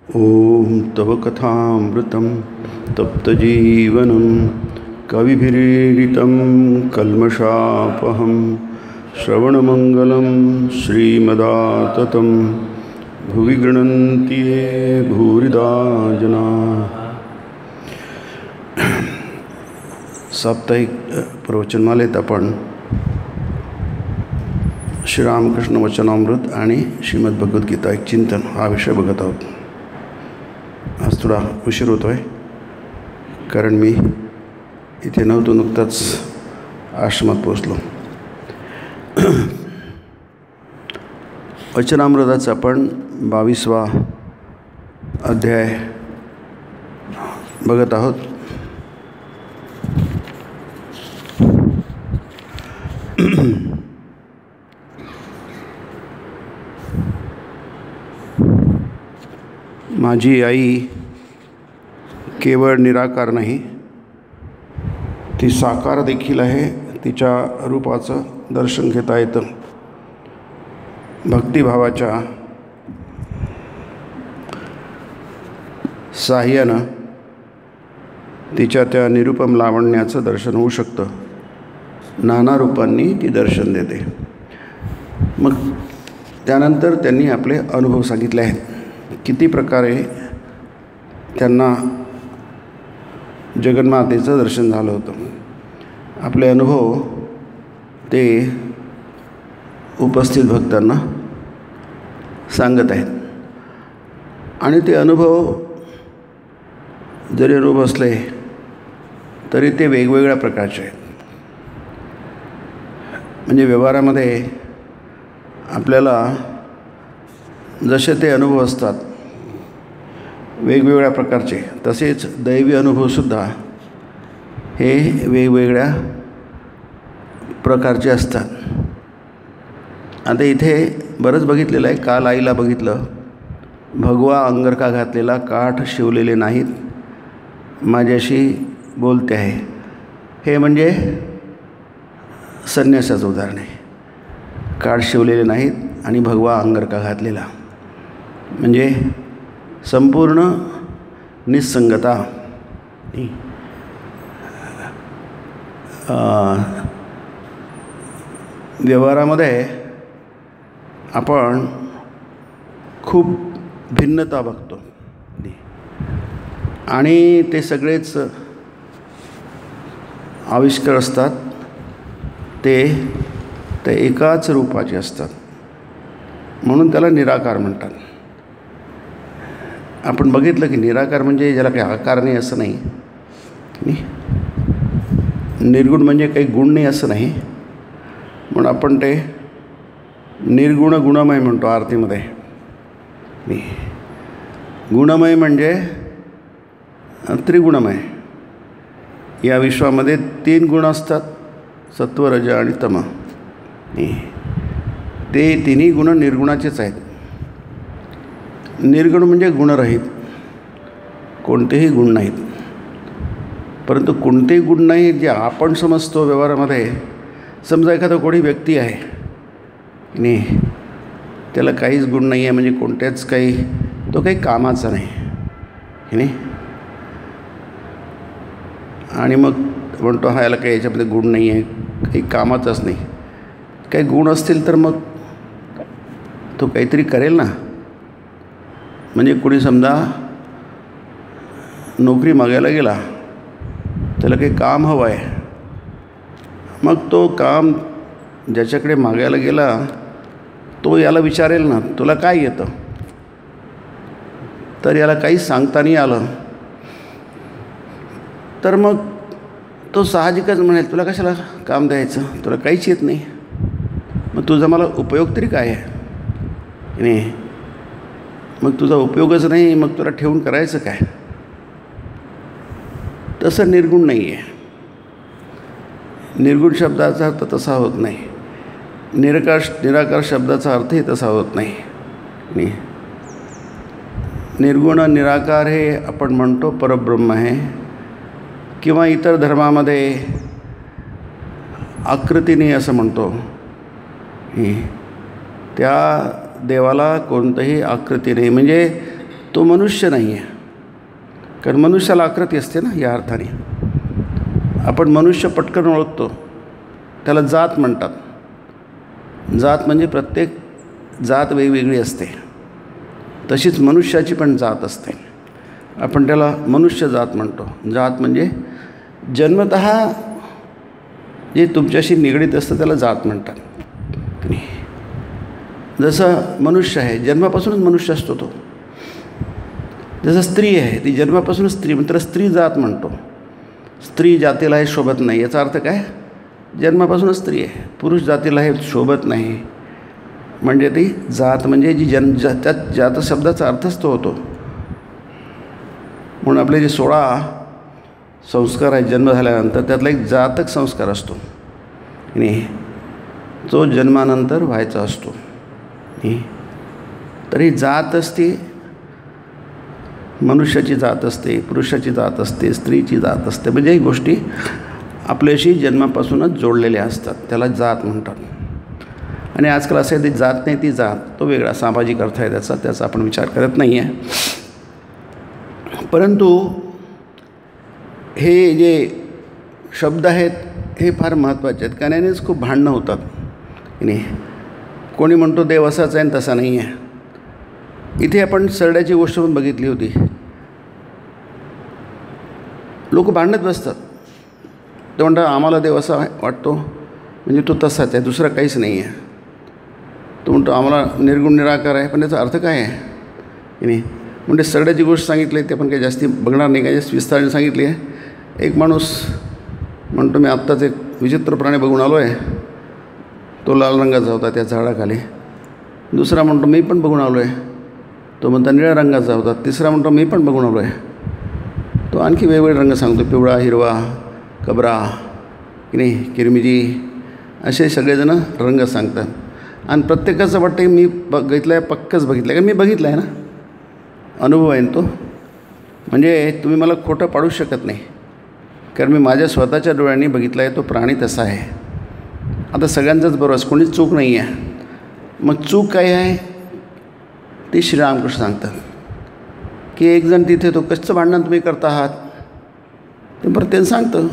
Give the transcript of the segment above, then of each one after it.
ओम तव कथामृतं तप्तजीवनं कविभिरीडितं कल्मषापहं श्रवणमंगलं श्रीमदाततं भुवि गृह्णन्ति ये भूरिदा जना। साप्ताहिक प्रवचनमालेत आपण श्रीरामकृष्ण वचनामृत आणि श्रीमद्भगवद्गीता एक चिंतन हा विषय बघत आहोत। आज थोडा उशीर होतो आहे कारण मी इथे नव्हतो, नुकताच आश्रमात पोचलो। वचनामृताचा आपण 22वा अध्याय बघत आहोत। माझी आई केवळ निराकार नाही, ती साकार देखील आहे। तिच्या रूपाचं दर्शन घेता येतं। भक्तिभावाच्या साह्यानं तिच्या त्या निरुपम लावण्याचं दर्शन होऊ शकतं। नाना रूपांनी ती दर्शन देते। मग त्यानंतर त्यांनी आपले अनुभव सांगितले आहेत, किती प्रकारे त्यांना जगन्मातेचं दर्शन झालं होतं। आपले अनुभव ते उपस्थित भक्तांना सांगत आहेत आणि ते अनुभव जरी अनुभव असले तरी ते वेगवेगळ्या प्रकारचे आहेत। म्हणजे व्यवहारामध्ये आपल्याला जसे ते अनुभव असतात वेगवेगळ्या प्रकारचे, तसेच दैवी अनुभवसुद्धा हे वेगवेगळ्या प्रकारचे असतात। आता इथे बरंच बघितलेलं आहे। काल आईला बघितलं, भगवा अंगरखा घातलेला, काठ शिवलेले नाहीत, माझ्याशी बोलते आहे। हे म्हणजे संन्यासाचं उदाहरण आहे। काठ शिवलेले नाहीत आणि भगवा अंगरखा घातलेला म्हणजे संपूर्ण निस्संगता। व्यवहारामध्ये आपण खूप भिन्नता बघतो आणि ते सगळेच आविष्कार असतात, ते एकाच रूपाचे असतात, म्हणून त्याला निराकार म्हणतात। आपण बघितलं की निराकार म्हणजे ज्याला काही आकार नाही असं नाही, निर्गुण म्हणजे काही गुण नाही असं नाही, म्हणून आपण ते निर्गुण गुणमय म्हणतो आरतीमध्ये। गुणमय म्हणजे त्रिगुणमय। या विश्वामध्ये 3 गुण असतात, सत्व, रज आणि तम। ते तिन्ही गुण निर्गुणाचेच आहेत। निर्गुण म्हणजे गुणरहित, कोणतेही गुण नाहीत। परंतु कोणतेही गुण नाही जे आपण समजतो व्यवहारामध्ये। समजा एखादा कोणी व्यक्ती आहे नाही, त्याला काहीच गुण नाही आहे, म्हणजे कोणत्याच तो काही कामाचा नाही, आणि मग म्हणतो हा याला काही याच्यामध्ये गुण नाही आहे, काही कामाचाच नाही। काही गुण असतील तर मग तो काहीतरी करेल ना। म्हणजे कोणी समजा नोकरी मागायला गेला, त्याला काही काम हवं आहे, मग तो काम ज्याच्याकडे मागायला गेला तो याला विचारेल ना, तुला काय येतं? तर याला काही सांगता नाही आलं तर मग तो साहजिकच म्हणेल, तुला कशाला काम द्यायचं, तुला काहीच येत नाही, मग तुझा मला उपयोग तरी काय आहे? नाही, मग तुझा उपयोगच नाही, मग तुला ठेवून करायचं काय? तसं निर्गुण नाही आहे। निर्गुण शब्दाचा अर्थ तसा होत नाही, निराकार शब्दाचा अर्थही तसा होत नाही। निर्गुण निराकार हे आपण म्हणतो परब्रह्म आहे, किंवा इतर धर्मामध्ये आकृतीने असं म्हणतो। त्या देवाला कोणतंही आकृती नाही, म्हणजे तो मनुष्य नाही आहे. कारण मनुष्याला आकृती असते ना. या अर्थाने आपण मनुष्य पटकन ओळखतो, त्याला जात म्हणतात. जात म्हणजे प्रत्येक जात वेगवेगळी असते. तशीच मनुष्याची पण जात असते. आपण त्याला मनुष्य जात म्हणतो. जात म्हणजे जन्मतः जे तुमच्याशी निगडीत असतं त्याला जात म्हणतात. जसं मनुष्य आहे, जन्मापासूनच मनुष्य असतो तो. जसं स्त्री आहे, ती जन्मापासूनच स्त्री, तर स्त्री जात म्हणतो. स्त्री जातीला हे शोभत नाही, याचा अर्थ काय? जन्मापासूनच स्त्री आहे. पुरुष जातीला हे शोभत नाही, म्हणजे ती जात म्हणजे जी त्या जात शब्दाचा अर्थच तो होतो. म्हणून आपले जे 16 संस्कार आहेत जन्म झाल्यानंतर, त्यातला एक जातक संस्कार असतो आणि तो जन्मानंतर व्हायचा असतो. तरी जात असते, मनुष्याची जात असते, पुरुषाची जात असते, स्त्रीची जात असते. म्हणजे ही गोष्टी आपल्याशी जन्मापासूनच जोडलेल्या असतात, त्याला जात म्हणतात. आणि आजकाल असं आहे, ती जात नाही ती जात, तो वेगळा सामाजिक अर्थ आहे त्याचा आपण विचार करत नाही आहे. परंतु हे जे शब्द आहेत हे फार महत्त्वाचे आहेत, कारण यानेच खूप भांडणं होतात. नाही, कोणी म्हणतो देव असाच आहे आणि तसा नाही आहे. इथे आपण सरड्याची गोष्ट पण बघितली होती. लोक भांडत बसतात. ते म्हणतात आम्हाला देव असा वाटतो म्हणजे तो तसाच आहे, दुसरा काहीच नाही आहे. तो म्हणतो आम्हाला निर्गुण निराकार आहे, पण याचा अर्थ काय आहे की नाही. म्हणजे सरड्याची गोष्ट सांगितली, ते पण काही जास्ती बघणार नाही, काही जास्त विस्ताराने सांगितली आहे. एक माणूस म्हणतो मी आत्ताच एक विचित्र प्राणी बघून आलो आहे, तो लाल रंगाचा होता त्या झाडाखाली. दुसरा म्हणतो मी पण बघून आलो आहे, तो म्हणता निळ्या रंगाचा होता. तिसरा म्हणतो मी पण बघून आलो आहे, तो आणखी वेगवेगळे रंग सांगतो, पिवळा, हिरवा, कबरा की नाही, किरमिजी, असे सगळेजणं रंग सांगतात. आणि प्रत्येकाचं वाटतं की मी बघितलं आहे, पक्कंच बघितलं आहे, कारण मी बघितलं आहे ना, अनुभव आहे तो. म्हणजे तुम्ही मला खोटं पाडू शकत नाही, कारण मी माझ्या स्वतःच्या डोळ्यांनी बघितलं आहे तो प्राणी तसा आहे. आता सगळ्यांचंच बरोबर, कोणीच चूक नाही आहे. मग चूक काय आहे ते श्रीरामकृष्ण सांगतात की एक जण तिथे, तो कसं भांडण तुम्ही करता आहात ते बरं त्यांनी सांगतं.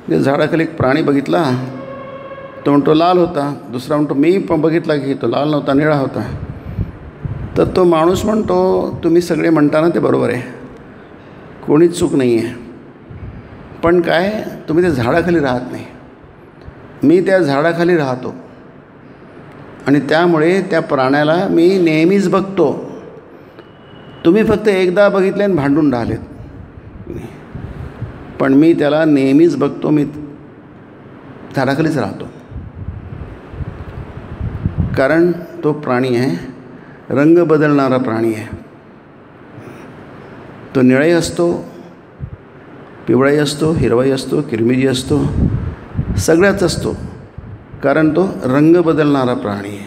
ते झाडाखाली एक प्राणी बघितला, तो म्हणतो लाल होता. दुसरा म्हणतो मी पण बघितला की तो लाल नव्हता, निळा होता. तर तो माणूस म्हणतो तुम्ही सगळे म्हणता ना ते बरोबर आहे, कोणीच चूक नाही आहे, पण काय तुम्ही त्या झाडाखाली राहत नाही. मी त्या झाडाखाली राहतो आणि त्यामुळे त्या प्राण्याला मी नेहमीच बघतो. तुम्ही फक्त एकदा बघितले आणि भांडून राहिलेत, पण मी त्याला नेहमीच बघतो. मी झाडाखालीच राहतो, कारण तो प्राणी आहे, रंग बदलणारा प्राणी आहे. तो निळाही असतो, पिवळाही असतो, हिरवाही असतो, किरमिजी असतो, सगळ्याच असतो, कारण तो रंग बदलणारा प्राणी आहे.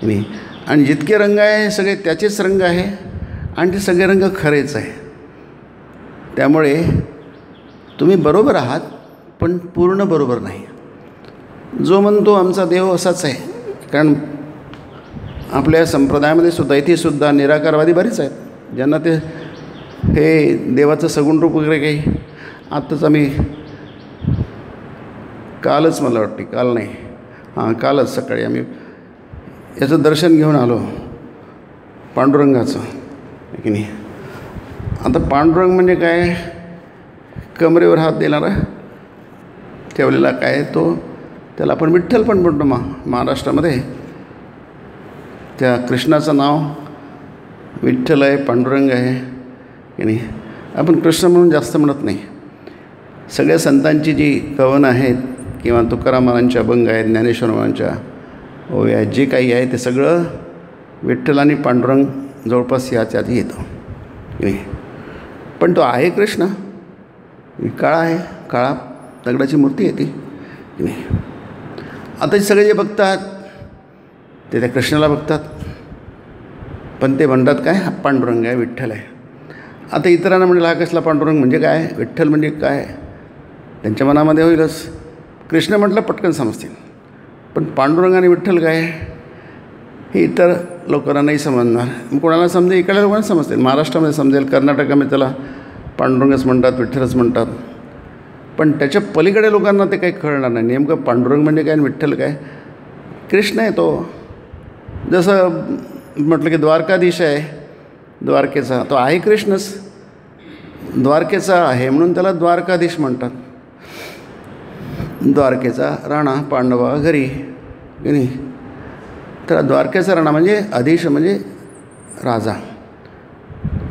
नाही, आणि जितके रंग आहे सगळे त्याचेच रंग आहे आणि ते सगळे रंग खरेच आहे. त्यामुळे तुम्ही बरोबर आहात, पण पूर्ण बरोबर नाही. जो म्हणतो आमचा देव असाच आहे, कारण आपल्या संप्रदायामध्ये सुद्धा इथे सुद्धा निराकारवादी बरेच आहेत, ज्यांना ते हे देवाचं सगुण रूप वगैरे काही. आत्ताच आम्ही कालच, मला वाटते काल नाही, कालच सकाळी आम्ही याचं दर्शन घेऊन आलो, पांडुरंगाचं की नाही. आता पांडुरंग म्हणजे काय, कमरेवर हात देणारा ठेवलेला काय, तो त्याला आपण विठ्ठल पण म्हणतो. महाराष्ट्रामध्ये त्या कृष्णाचं नाव विठ्ठल आहे, पांडुरंग आहे की नाही. आपण कृष्ण म्हणून जास्त म्हणत नाही. सगळ्या संतांची जी कवनं आहेत किंवा तुकाराम महाराजांच्या अभंग आहेत, ज्ञानेश्वर महाराजांच्या ओव्या आहेत, जे काही आहे ते सगळं विठ्ठल आणि पांडुरंग जवळपास याच्यात येतं की नाही. पण तो आहे कृष्ण, काळा आहे, काळा दगडाची मूर्ती आहे ती की नाही. आता सगळे जे बघतात ते त्या कृष्णाला बघतात, पण ते म्हणतात काय, हा पांडुरंग आहे, विठ्ठल आहे. आता इतरांना म्हणेल हा कसला पांडुरंग, म्हणजे काय, विठ्ठल म्हणजे काय, त्यांच्या मनामध्ये होईलच. कृष्ण म्हटलं पटकन समजतील, पण पांडुरंग आणि विठ्ठल काय, हे इतर लोकांना नाही समजणार. मग कोणाला समजेल? इकडल्या लोकांना समजतील. महाराष्ट्रामध्ये समजेल, कर्नाटकामध्ये त्याला पांडुरंगच म्हणतात, विठ्ठलच म्हणतात. पण त्याच्या पलीकडे लोकांना ते काही कळणार नाही. नेमकं पांडुरंग म्हणजे काय आणि विठ्ठल काय? कृष्ण आहे तो. जसं म्हटलं की द्वारकाधीश आहे द्वारकेचा, तो आहे कृष्णच. द्वारकेचा आहे म्हणून त्याला द्वारकाधीश म्हणतात. द्वारकेचा राणा पांडवा घरी की नाही. तर द्वारकेचा राणा म्हणजे अधीश म्हणजे राजा,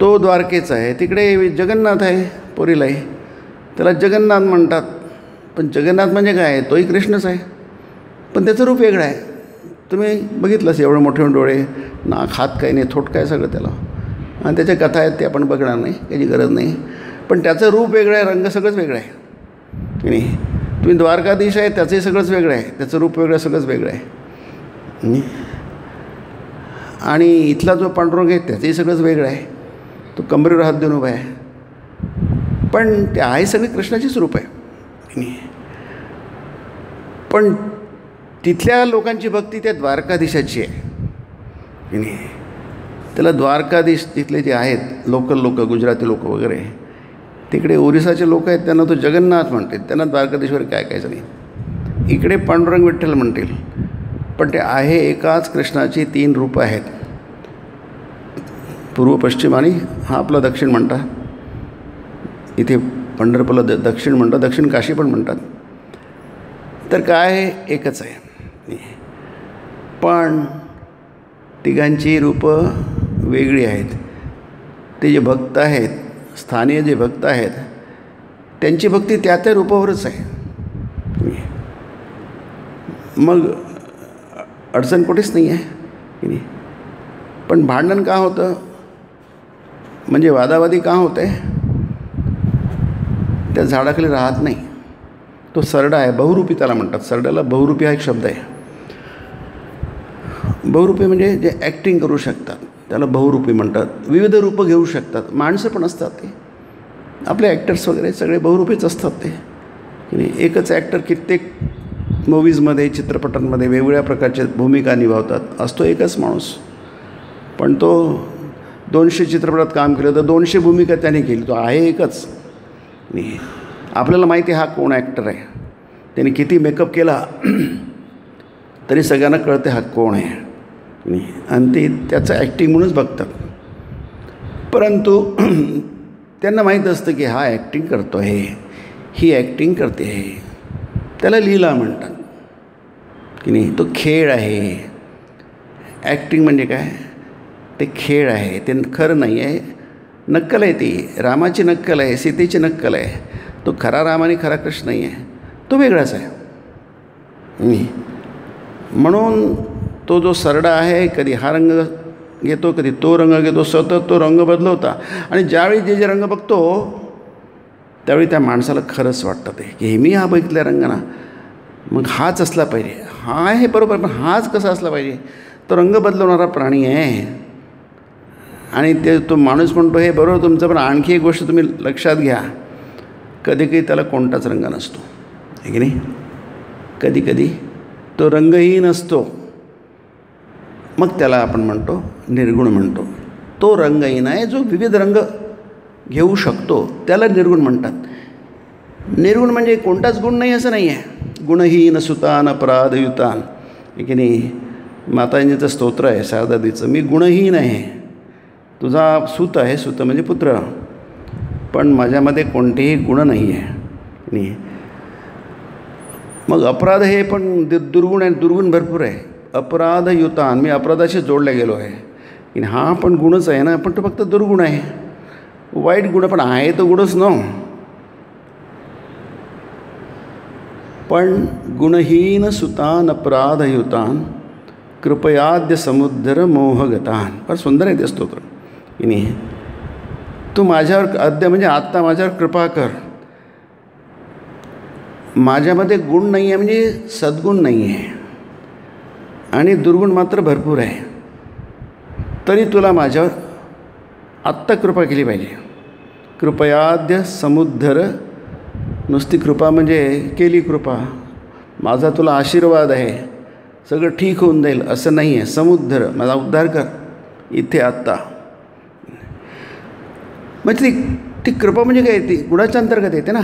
तो द्वारकेचा आहे. तिकडे जगन्नाथ आहे पुरीला आहे, त्याला जगन्नाथ म्हणतात. पण जगन्नाथ म्हणजे काय? तोही कृष्णच आहे, पण त्याचं रूप वेगळं आहे. तुम्ही बघितलंच, एवढे मोठे डोळे, नाक, हात काही नाही, थोट काय सगळं त्याला. आणि त्याच्या कथा आहेत ते आपण बघणार नाही, त्याची गरज नाही. पण त्याचं रूप वेगळं आहे, रंग सगळंच वेगळं आहे की नाही. तुम्ही द्वारकाधीश आहे, त्याचंही सगळंच वेगळं आहे, त्याचं रूप वेगळं, सगळंच वेगळं आहे. आणि इथला जो पांडुरंग आहे त्याचंही सगळंच वेगळं आहे. तो कमरेवर हात देऊन उभा आहे, पण ते आहे सगळे कृष्णाचीच रूप आहे की नाही. पण तिथल्या लोकांची भक्ती त्या द्वारकाधीशाची आहे की नाही. त्याला द्वारकाधीश तिथले जे आहेत लोकल लोक, गुजराती लोक वगैरे, तिकडे ओरिसाचे लोक आहेत, त्यांना तो जगन्नाथ म्हणतात, त्यांना द्वारकाधीश्वर काय ऐकायचं नाही. इकडे पांडुरंग विठ्ठल म्हणतील, पण ते आहे एकाच कृष्णाची 3 रूपं आहेत. पूर्व पश्चिम आणि हा आपला दक्षिण म्हणतात. इथे पंढरपूरला दक्षिण म्हणतात, दक्षिण काशी पण म्हणतात. तर काय एकच आहे. पण तिघांची रूपं वेगळी आहेत. ते जे भक्त आहेत, स्थानीय जे भक्त आहेत, त्यांची भक्ती त्या त्या रूपावरच आहे. मग अडचण कुठेच नाही आहे की नाही. पण भांडण का होतं, म्हणजे वादावादी का होते? त्या झाडाखाली राहत नाही. तो सरडा आहे, बहुरूपी त्याला म्हणतात. सरड्याला बहुरूपी हा एक शब्द आहे. बहुरूपी म्हणजे जे ॲक्टिंग करू शकतात त्याला बहुरूपी म्हणतात. विविध रूपं घेऊ शकतात. माणसं पण असतात ते, आपले ॲक्टर्स वगैरे सगळे बहुरूपीच असतात ते की नाही. एकच ॲक्टर कित्येक मूवीजमध्ये, चित्रपटांमध्ये वेगवेगळ्या प्रकारच्या भूमिका निभावतात. असतो एकच माणूस, पण तो 200 चित्रपटात काम केलं तर 200 भूमिका त्याने केली. तो आहे एकच नाही. आपल्याला माहिती आहे हा कोण ॲक्टर आहे. त्याने किती मेकअप केला तरी सगळ्यांना कळते हा कोण आहे नाही. आणि ते त्याचं ॲक्टिंग म्हणूनच बघतात. परंतु त्यांना माहीत असतं की हा ॲक्टिंग करतो आहे, ही ॲक्टिंग करते आहे, त्याला लीला म्हणतात की नाही. तो खेळ आहे. ॲक्टिंग म्हणजे काय? ते खेळ आहे, ते खरं नाही आहे. नक्कल आहे ती. रामाची नक्कल आहे, सीतेची नक्कल आहे. तो खरा राम आणि खरा कृष्ण नाही आहे, तो वेगळाच आहे. म्हणून तो जो सरडा आहे, कधी हा रंग घेतो, कधी तो रंग घेतो, सतत तो रंग बदलवता. आणि ज्यावेळी जे जे रंग बघतो त्यावेळी त्या माणसाला खरंच वाटतं ते की हे मी हा बघितल्या रंगाना, मग हाच असला पाहिजे. हा आहे बरोबर, पण हाच कसा असला पाहिजे? तो रंग बदलवणारा प्राणी आहे. आणि ते तो माणूस म्हणतो हे बरोबर तुमचं, पण आणखी एक गोष्ट तुम्ही लक्षात घ्या, कधी कधी त्याला कोणताच रंग नसतो आहे की नाही. कधी कधी तो रंगही नसतो, मग त्याला आपण म्हणतो निर्गुण म्हणतो. तो रंगहीन आहे जो विविध रंग घेऊ शकतो, त्याला निर्गुण म्हणतात. निर्गुण म्हणजे कोणताच गुण नाही असं नाही आहे. गुणहीन सुतान अपराधयुतान आहे की नाही. माताजीचं स्तोत्र आहे शारदादेवीचं, मी गुणहीन आहे, तुझा सूत आहे, सूत म्हणजे पुत्र, पण माझ्यामध्ये कोणतेही गुण नाही आहे नाही. मग अपराध हे पण दुर्गुण आहे, दुर्गुण भरपूर आहे. अपराधयुतान, मी अपराधाशी जोडल्या गेलो आहे की हा पण गुणच आहे ना, पण तो फक्त दुर्गुण आहे, वाईट गुण. पण आहे तो गुणच न, पण गुणहीन सुतान अपराधयुतान कृपयाद्य समुद्र मोहगतान. फार सुंदर आहे ते स्तोत्र की नाही. तू माझ्यावर अद्य म्हणजे आत्ता माझ्यावर कृपा कर. माझ्यामध्ये गुण नाही आहे म्हणजे सद्गुण नाही आहे, आणि दुर्गुण मात्र भरपूर आहे. तरी तुला माझ्यावर आत्ता कृपा केली पाहिजे. कृपयाद्य समुद्र, नुसती कृपा म्हणजे केली कृपा, माझा तुला आशीर्वाद आहे. सगळं ठीक होऊन जाईल असं नाही आहे. समुद्र माझा उद्धार कर इथे आत्ता. म्हणजे ती कृपा म्हणजे काय, ती गुणाच्या अंतर्गत येते ना.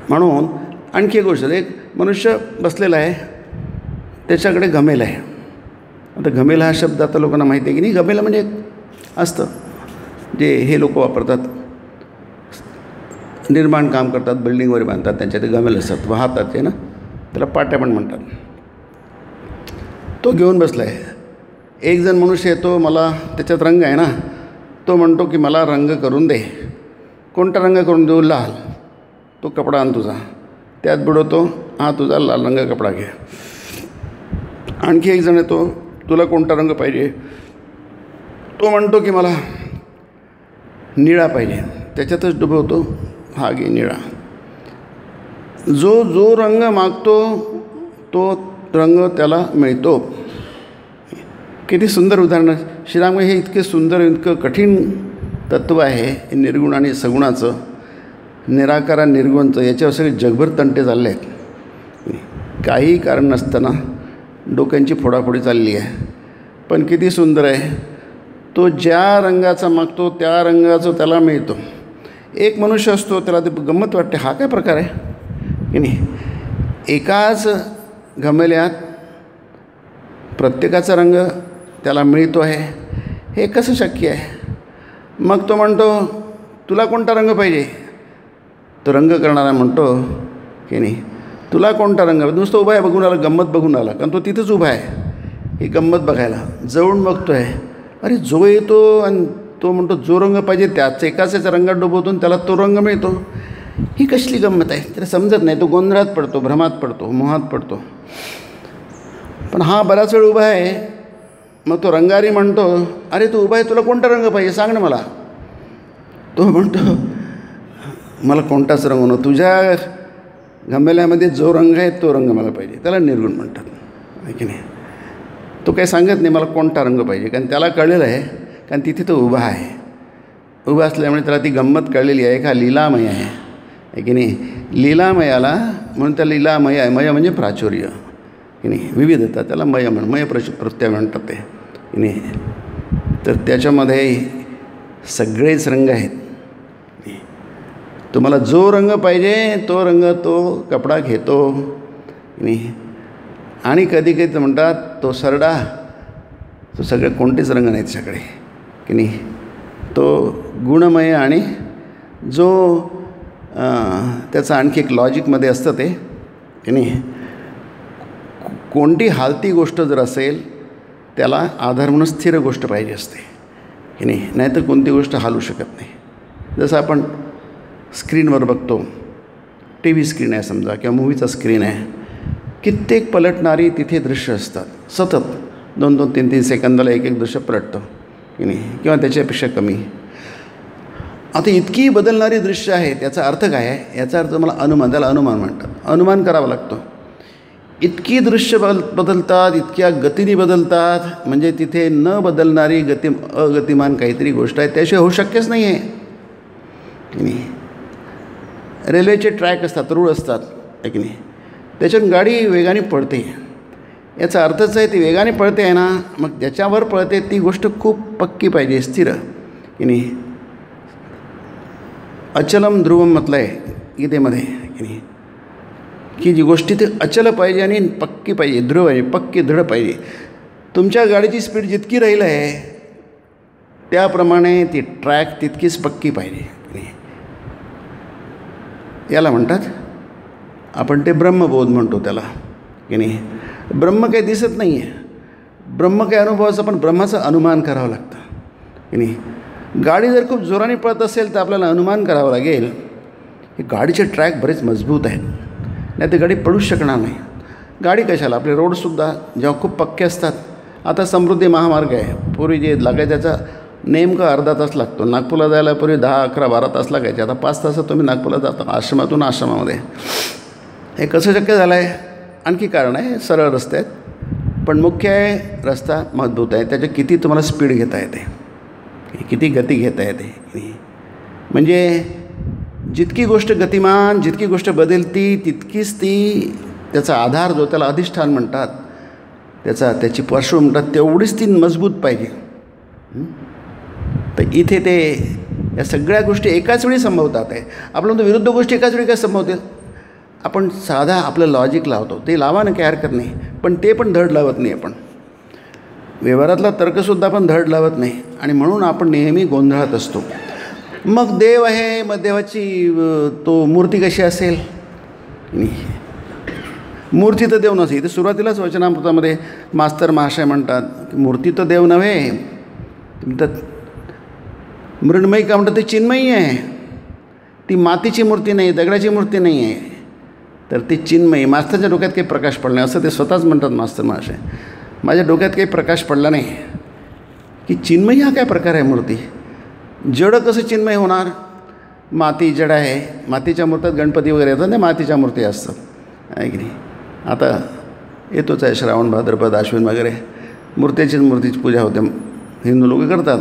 म्हणून आणखी एक गोष्ट, एक मनुष्य बसलेला आहे, त्याच्याकडे घमेल आहे. आता घमेल हा शब्द आता लोकांना माहिती आहे की नाही. घमेल म्हणजे असतं जे हे लोक वापरतात, निर्माण काम करतात, बिल्डिंग वगैरे बांधतात, त्यांच्या ते घमेल असतात, वाहतात ते ना, त्याला पाट्या पण म्हणतात. तो घेऊन बसला आहे. एक जण मनुष्य येतो, मला त्याच्यात रंग आहे ना, तो म्हणतो की मला रंग करून दे. कोणता रंग करून देऊ? लाल. तो कपडा आण तुझा, त्यात बुडवतो, हा तुझा लाल रंग कपडा घे. आणखी एक जण येतो, तुला कोणता रंग पाहिजे? तो म्हणतो की मला निळा पाहिजे, त्याच्यातच डुबवतो, हा घे निळा. जो जो रंग मागतो तो रंग त्याला मिळतो. किती सुंदर उदाहरण. श्रीराम हे इतके सुंदर, इतकं कठीण तत्त्व आहे निर्गुण आणि सगुणाचं, निराकार आणि निर्गुणचं. याच्यावर सगळे जगभर तंटे चालले आहेत. काही कारण नसताना डोक्यांची फोडाफोडी चालली आहे. पण किती सुंदर आहे, तो ज्या रंगाचा मागतो त्या रंगाचं त्याला मिळतो. एक मनुष्य असतो, त्याला ते गंमत वाटते, हा काय प्रकार आहे की नाही. एकाच घमेल्यात प्रत्येकाचा रंग त्याला मिळतो आहे, हे कसं शक्य आहे? मग तो म्हणतो तुला कोणता रंग पाहिजे? तो रंग करणारा म्हणतो की नाही, तुला कोणता रंग? नुसतं उभा आहे, बघून आला, गंमत बघून आला, कारण तो तिथंच उभा आहे ही गंमत बघायला. जवळून बघतो आहे, अरे जो येतो आणि तो म्हणतो जो रंग पाहिजे त्याच एकाच रंगात डुबवतो आणि त्याला तो रंग मिळतो. ही कसली गंमत आहे? त्याला समजत नाही. तो गोंधळात पडतो, भ्रमात पडतो, मोहात पडतो. पण हा बराच वेळ उभा आहे. मग तो रंगारी म्हणतो, अरे तू उभा आहे, तुला कोणता रंग पाहिजे सांग ना मला. तो म्हणतो मला कोणताच रंग नको, तुझ्या घमेल्यामध्ये जो रंग आहे तो रंग मला पाहिजे. त्याला निर्गुण म्हणतात, आहे की नाही. तो काही सांगत नाही मला कोणता रंग पाहिजे, कारण त्याला कळलेलं आहे, कारण तिथे तो उभा आहे. उभा असल्यामुळे त्याला ती गंमत कळलेली आहे का लीलामय आहे की नाही. लीलामयाला म्हणून त्या लीलामय आहे. मय म्हणजे प्राचुर्य की नाही, विविधता, त्याला मय प्रत्यय म्हणतात ते की नाही. तर त्याच्यामध्ये सगळेच रंग आहेत. तुम्हाला जो रंग पाहिजे तो रंग तो कपडा घेतो की नाही. आणि कधी कधी म्हणतात तो सरडा, तो सगळे कोणतेच रंग नाहीत त्याच्याकडे की नाही. तो गुणमय आणि जो त्याचं आणखी एक लॉजिकमध्ये असतं ते की नाही. कोणती हालती गोष्ट जर असेल त्याला आधार म्हणून स्थिर गोष्ट पाहिजे असते की नाही, नाहीतर कोणती गोष्ट हालू शकत नाही. जसं आपण स्क्रीनवर बघतो, टी व्ही स्क्रीन आहे समजा किंवा मूवीचा स्क्रीन आहे, कित्येक पलटणारी तिथे दृश्य असतात. सतत 2-2, 3-3 सेकंदाला एक दृश्य पलटतं की नाही, किंवा त्याच्यापेक्षा कमी. आता इतकी बदलणारी दृश्य आहेत, याचा अर्थ काय आहे? याचा अर्थ मला अनुमान, त्याला अनुमान म्हणतात. अनुमान करावा लागतो. इतकी दृश्य बदलतात, इतक्या गतीने बदलतात, म्हणजे तिथे न बदलणारी अगतिमान काहीतरी गोष्ट आहे, त्याशिवाय होऊ शक्यच नाही आहे की नाही. रेल्वेचे ट्रॅक असतात, रूळ असतात आहे की नाही, त्याच्यातून गाडी वेगाने पळते. याचा अर्थच आहे ती वेगाने पळते आहे ना, मग ज्याच्यावर पळते ती गोष्ट खूप पक्की पाहिजे, स्थिर की नाही. अचलम ध्रुवम म्हटलं आहे गीतेमध्ये की नाही, की जी गोष्टी ती अचल पाहिजे आणि पक्की पाहिजे, दृढ पाहिजे, पक्की दृढ पाहिजे. तुमच्या गाडीची स्पीड जितकी राहील आहे त्याप्रमाणे ती ट्रॅक तितकीच पक्की पाहिजे की नाही. याला म्हणतात आपण ते ब्रह्मबोध म्हणतो त्याला की नाही. ब्रह्म काही दिसत नाही आहे, ब्रह्म काही अनुभवाचं, पण ब्रह्माचं अनुमान करावं लागतं की नाही. गाडी जर खूप जोराने पळत असेल तर आपल्याला अनुमान करावं लागेल की गाडीचे ट्रॅक बरेच मजबूत आहेत, नाही तर गाडी पळूच शकणार नाही. गाडी कशाला, आपले रोडसुद्धा जेव्हा खूप पक्के असतात. आता समृद्धी महामार्ग आहे, पूर्वी जे लागायचं त्याचा नेमका अर्धा तास लागतो. नागपूरला जायला पूर्वी 10, 11, 12 तास लागायचे, आता 5 तासात तुम्ही नागपूरला जाता आश्रमातून आश्रमामध्ये. हे कसं शक्य झालं आहे? आणखी कारण आहे, सरळ रस्ते आहेत, पण मुख्य आहे रस्ता मजबूत आहे. त्याच्या किती तुम्हाला स्पीड घेता येते, किती गती घेता येते. म्हणजे जितकी गोष्ट गतिमान, जितकी गोष्ट बदलती तितकीच ती त्याचा आधार जो त्याला अधिष्ठान म्हणतात, त्याची पार्श्वभूमी म्हणतात, तेवढीच ती मजबूत पाहिजे. तर इथे ते या सगळ्या गोष्टी एकाच वेळी संभवतात आहे. आपण म्हणतो विरुद्ध गोष्टी एकाच वेळी काय संभवतील. आपण साधा आपलं लॉजिक लावतो, ते लावा ना, काही हरकत नाही, पण ते पण धड लावत नाही. आपण व्यवहारातला तर्कसुद्धा आपण धड लावत नाही आणि म्हणून आपण नेहमी गोंधळात असतो. मग देव आहे, मग देवाची तो मूर्ती कशी असेल. मूर्ती तर देव नसे. इथे सुरुवातीलाच वचनामृतामध्ये मास्तर महाशय म्हणतात मूर्ती तर देव नव्हे, म्हणतात मृण्मयी का म्हणतात ते चिन्मयी आहे. ती मातीची मूर्ती नाही, दगडाची मूर्ती नाही आहे, तर ती चिन्मयी. मास्तरच्या डोक्यात काही प्रकाश पडला नाही असं ते स्वतःच म्हणतात मास्तर महाशय. माझ्या डोक्यात काही प्रकाश पडला नाही की चिन्मयी हा काय प्रकार आहे. मूर्ती जड कसं चिन्मय होणार. माती जड आहे. मातीच्या मूर्त्यात गणपती वगैरे येतात ना, मातीच्या मूर्ती असतात आहे की नाही. आता येतोच आहे श्रावण भाद्रपद अश्विन वगैरे, मूर्तीची पूजा होते, हिंदू लोक करतात.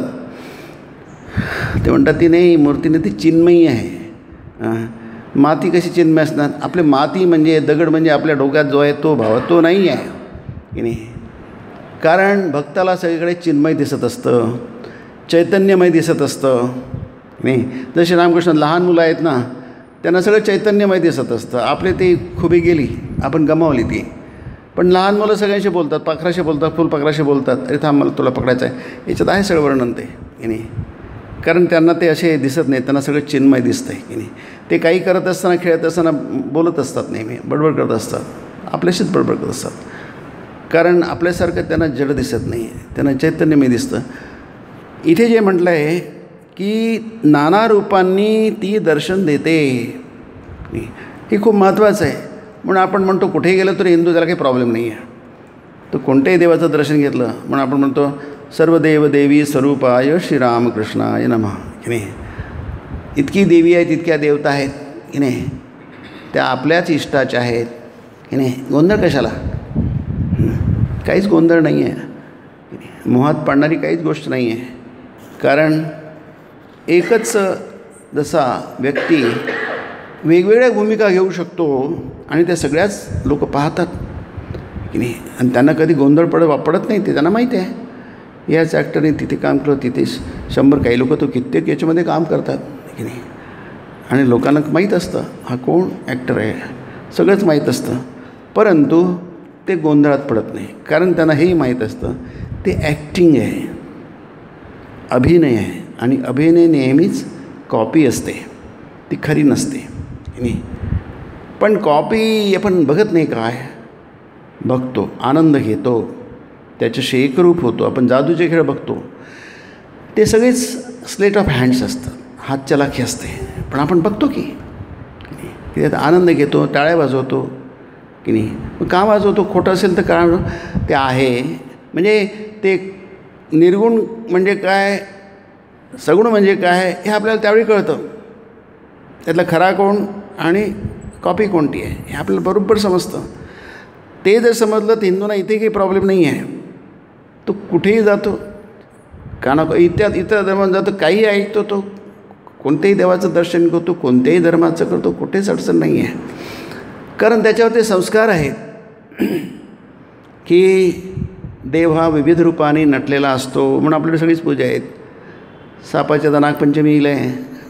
ते म्हणतात ती नाही मूर्तीने, ती चिन्मयी आहे. माती कशी चिन्मय असणार. आपले माती म्हणजे दगड म्हणजे आपल्या डोक्यात जो आहे तो भाव तो नाही आहे की नाही. कारण भक्ताला सगळीकडे चिन्मय दिसत असतं, चैतन्यमय दिसत असतं नाही. जसे रामकृष्ण लहान मुलं आहेत ना, त्यांना सगळं चैतन्यमय दिसत असतं. आपले ती खुबी गेली, आपण गमावली ती. पण लहान मुलं सगळ्यांशी बोलतात, पाखराशी बोलतात, फुलपाखराशी बोलतात. अरे थांब मला तुला पकडायचं आहे, याच्यात आहे सगळं वर्णन ते की नाही. कारण त्यांना ते असे दिसत नाही, त्यांना सगळं चिन्मय दिसतं आहे की नाही. ते काही करत असताना, खेळत असताना बोलत असतात, नेहमी बडबड करत असतात, आपल्याशीच बडबड करत असतात. कारण आपल्यासारखं त्यांना जड दिसत नाही, त्यांना चैतन्यमय दिसतं. इथे जे म्हटलं आहे की नाना रूपांनी ती दर्शन देते, हे खूप महत्त्वाचं आहे. म्हणून आपण म्हणतो कुठेही गेलं तरी हिंदू त्याला काही प्रॉब्लेम नाही आहे. तर कोणत्याही देवाचं दर्शन घेतलं म्हणून आपण म्हणतो सर्व देव देवी स्वरूपाय श्रीरामकृष्णाय नमः की नाही. इतकी देवी आहेत, इतक्या देवता आहेत की नाही, त्या आपल्याच इष्टाच्या आहेत की नाही. गोंधळ कशाला. काहीच गोंधळ नाही आहे, मोहात पाडणारी काहीच गोष्ट नाही आहे. कारण एकच जसा व्यक्ती वेगवेगळ्या भूमिका घेऊ शकतो आणि त्या सगळ्याच लोक पाहतात की नाही. आणि त्यांना कधी गोंधळ पडत नाही, ते त्यांना माहिती आहे. याच ॲक्टरने तिथे काम केलं, तिथे 100 काही लोक तो कित्येक याच्यामध्ये काम करतात की नाही. आणि लोकांना माहीत असतं हा कोण ॲक्टर आहे, सगळंच माहीत असतं. परंतु ते गोंधळात पडत नाही, कारण त्यांना हेही माहीत असतं ते ॲक्टिंग आहे, अभिनय आहे. आणि अभिनय नेहमीच कॉपी असते, ती खरी नसते नाही. पण कॉपी आपण बघत नाही, काय बघतो, आनंद घेतो, त्याच्याशी एकरूप होतो. आपण जादूचे खेळ बघतो, ते सगळेच स्लेट ऑफ हँड्स असतात, हातचलाखी असते. पण आपण बघतो की त्यात आनंद घेतो, टाळ्या वाजवतो की नाही. मग का वाजवतो. खोटं असेल तर का ते आहे. म्हणजे ते निर्गुण म्हणजे काय, सगुण म्हणजे काय हे आपल्याला त्यावेळी कळतं. त्यातला खरा कोण आणि कॉपी कोणती आहे हे आपल्याला बरोबर समजतं. ते जर समजलं तर हिंदूंना इथे काही प्रॉब्लेम नाही आहे. तो कुठेही जातो, इतर धर्मात जातो, काही ऐकतो, तो कोणत्याही देवाचं दर्शन करतो, कोणत्याही धर्माचं करतो, कुठेच अडचण नाही आहे. कारण त्याच्यावर ते संस्कार आहेत की देव हा विविध रूपाने नटलेला असतो. म्हणून आपल्याकडे सगळीच पूजा आहेत. सापाच्या तर नागपंचमीला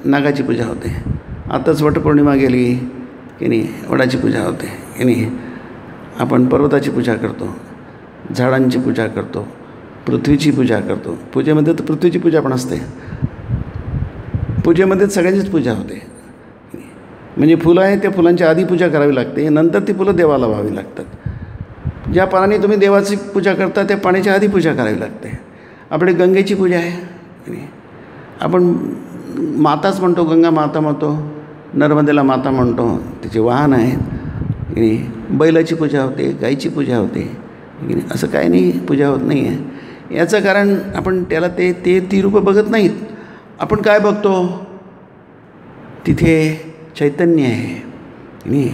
नागाची पूजा होते. आताच वटपौर्णिमा गेली की नाही, वडाची पूजा होते की नाही. आपण पर्वताची पूजा करतो, झाडांची पूजा करतो, पृथ्वीची पूजा करतो. पूजेमध्ये तर पृथ्वीची पूजा पण असते. पूजेमध्येच सगळ्यांचीच पूजा होते. म्हणजे फुलं आहे त्या फुलांची आधी पूजा करावी लागते, नंतर ती फुलं देवाला व्हावी लागतात. ज्या पाण्याने तुम्ही देवाची पूजा करता त्या पाण्याच्या आधी पूजा करावी लागते. आपली गंगेची पूजा आहे, आपण माताच म्हणतो, गंगा माता म्हणतो, नर्मदेला माता म्हणतो, तिचे वाहन आहे. बैलाची पूजा होते, गाईची पूजा होते, असं काही नाही पूजा होत नाही आहे. याचं कारण आपण त्याला ती रूपं बघत नाहीत. आपण काय बघतो, तिथे चैतन्य आहे,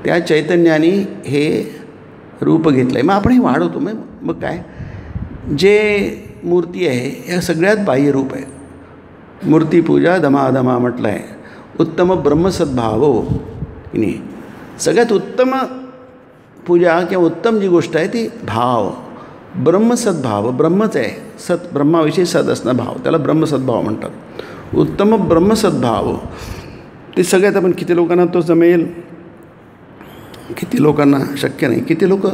त्या चैतन्याने हे रूप घेतलं आहे. मग आपण हे वाढवतो. मग काय, जे मूर्ती आहे या सगळ्यात बाह्य रूप आहे. मूर्तीपूजा दमादमा म्हटलं आहे. उत्तम ब्रह्मसद्भावो की नाही, सगळ्यात उत्तम पूजा किंवा उत्तम जी गोष्ट आहे ती भाव, ब्रह्मसद्भाव. ब्रह्मच आहे, सत ब्रह्माविषयी सद असणं भाव, त्याला ब्रह्मसद्भाव म्हणतात. उत्तम ब्रह्मसद्भाव ते सगळ्यात आपण किती लोकांना तो जमेल, किती लोकांना शक्य नाही. किती लोक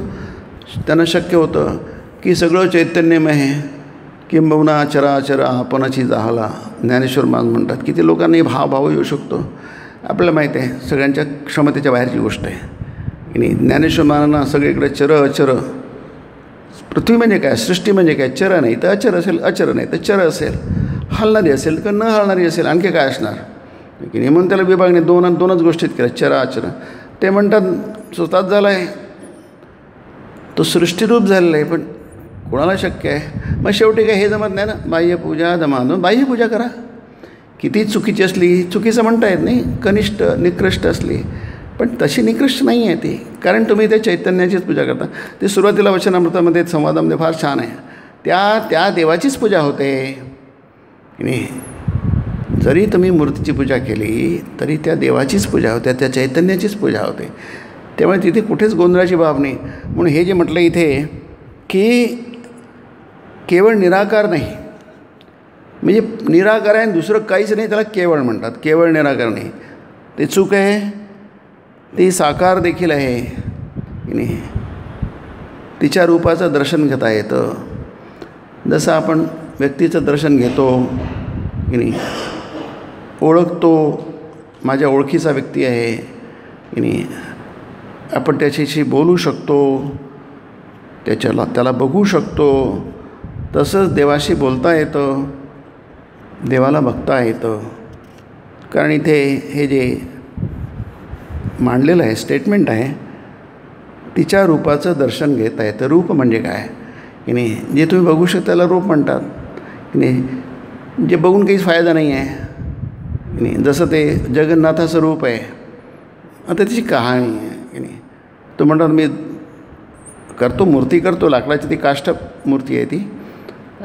त्यांना शक्य होतं की सगळं चैतन्यमय आहे, किंबहुना चराचर आपणाची जाहला, ज्ञानेश्वर महाराज म्हणतात. किती लोकांना भाव येऊ शकतो आपल्याला माहीत आहे, सगळ्यांच्या क्षमतेच्या बाहेरची गोष्ट आहे. आणि ज्ञानेश्वर महाराजांना सगळीकडे चर अचर, पृथ्वी म्हणजे काय, सृष्टी म्हणजे काय, चर नाही तर अचर असेल, अचर नाही तर चर असेल, हलणारी असेल का न हलणारी असेल, आणखी काय असणार की नाही. म्हणून त्याला विभागणे दोनच गोष्टीत केलं, चरा अचर. ते म्हणतात स्वतःच झाला आहे, तो सृष्टीरूप झालेला आहे, पण कोणाला शक्य आहे. मग शेवटी काय हे जमत नाही ना, बाह्यपूजा जमानो, बाह्यपूजा करा. किती चुकीची असली, चुकीचं म्हणता येत नाही, कनिष्ठ निकृष्ट असली, पण तशी निकृष्ट नाही आहे ती, कारण तुम्ही त्या चैतन्याचीच पूजा करता. ते सुरुवातीला वचनामृतामध्ये संवादामध्ये फार छान आहे. त्या देवाचीच पूजा होते. नाही, जरी तुम्ही मूर्तीची पूजा केली तरी त्या देवाचीच पूजा होते, त्या चैतन्याचीच पूजा होते. त्यामुळे तिथे कुठेच गोंधळाची बाब नाही. म्हणून हे जे म्हटलं इथे की केवळ निराकार नाही, म्हणजे निराकार आहे दुसरं काहीच नाही, त्याला केवळ म्हणतात. केवळ निराकार नाही, ते चूक आहे. ती साकार देखील आहे की नाही. तिच्या रूपाचं दर्शन घेता येतं. जसं आपण व्यक्तीचं दर्शन घेतो की नाही, ओळखतो, माझ्या ओळखीचा व्यक्ती आहे की नाही, आपण त्याच्याशी बोलू शकतो, त्याला बघू शकतो. तसंच देवाशी बोलता येतं, देवाला बघता येतं. कारण इथे हे जे मांडलेलं आहे स्टेटमेंट आहे, तिच्या रूपाचं दर्शन घेता येतं. रूप म्हणजे काय की नाही, जे तुम्ही बघू शकता त्याला रूप म्हणतात की नाही. जे बघून काहीच फायदा नाही आहे की नाही. जसं ते जगन्नाथाचं रूप आहे, आता त्याची कहाणी आहे की नाही. तो म्हणतात मी करतो, मूर्ती करतो लाकडाची, ती काष्ठ मूर्ती आहे, ती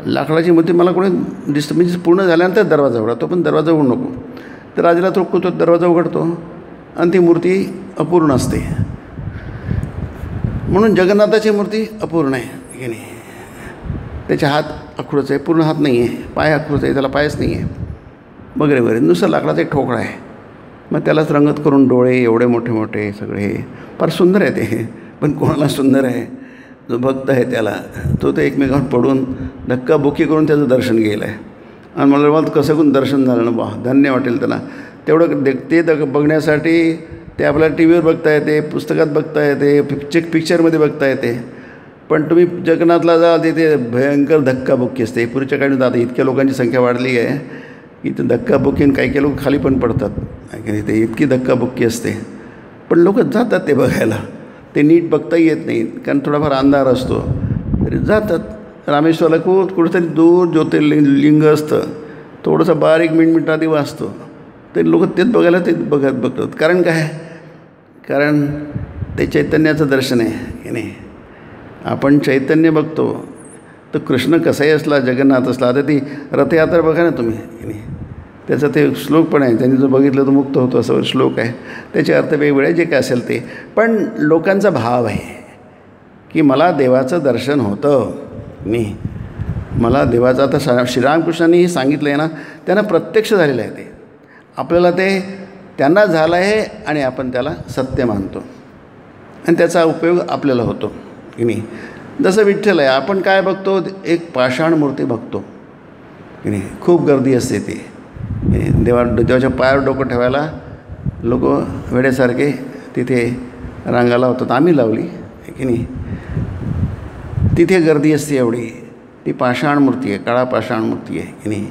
लाकडाची मूर्ती. मला कोणी दिसतं म्हणजे पूर्ण झाल्यानंतर दरवाजा उघडा, तो पण दरवाजा उघडू नको. तर राजाला तो दरवाजा उघडतो आणि ती मूर्ती अपूर्ण असते. म्हणून जगन्नाथाची मूर्ती अपूर्ण आहे की नाही. त्याचे हात अखुडच आहे, पूर्ण हात नाही आहे, पाय अखुडच आहे, त्याला पायच नाही आहे, वगैरे वगैरे. नुसतं लाकडाचा एक ठोकळा आहे. मग त्यालाच रंगत करून डोळे एवढे मोठे मोठे सगळे, फार सुंदर आहे ते. पण कोणाला सुंदर आहे, जो भक्त आहे त्याला. तो ते एकमेकांवर पडून धक्काबुक्की करून त्याचं दर्शन गेलं आहे. आणि मला कसं करून दर्शन झालं ना, बा धन्य वाटेल त्याला. तेवढं ते बघण्यासाठी ते आपल्याला टी व्हीवर बघता येते, पुस्तकात बघता येते, पिक्चरमध्ये बघता येते. पण तुम्ही जगन्नाथला जा, तिथे भयंकर धक्काबुक्की असते. पूर्वीच्या काळी आता इतक्या लोकांची संख्या वाढली आहे की ते धक्काबुक्कीने काही लोक खाली पण पडतात की ते इतकी धक्काबुक्की असते. पण लोक जातात ते बघायला. ते नीट बघताही येत नाही, कारण थोडाफार अंधार असतो, तरी जातात. रामेश्वरला कुठंतरी दूर ज्योतिर्लिंग असतं, थोडंसं बारीक मिनिटा दिवा असतो, ते लोक तेच बघायला ते बघतात. कारण काय, कारण ते चैतन्याचं दर्शन आहे की नाही. आपण चैतन्य बघतो, तर कृष्ण कसाही असला, जगन्नाथ असला. आता ती रथयात्रा बघा ना तुम्ही की नाही, त्याचा ते श्लोक पण आहे, त्यांनी जो बघितलं तो मुक्त होतो असं श्लोक आहे. त्याचे अर्थ वेगवेगळे जे काय असेल ते. पण लोकांचा भाव आहे की मला देवाचं दर्शन होतं नाही, मला देवाचं. आता श्रीरामकृष्णांनी हे सांगितलं आहे ना, त्यांना प्रत्यक्ष झालेलं आहे ते. आपल्याला ते त्यांना झालं आहे आणि आपण त्याला सत्य मानतो आणि त्याचा उपयोग आपल्याला होतो की नाही. जसं विठ्ठल आहे, आपण काय बघतो, एक पाषाण मूर्ती बघतो की नाही. खूप गर्दी असते ती. देवाच्या पायावर डोकं ठेवायला लोक वेड्यासारखे तिथे रांगा लावतात. आम्ही लावली की नाही. तिथे गर्दी असते एवढी. ती पाषाण मूर्ती आहे, काळा पाषाण मूर्ती आहे की नाही.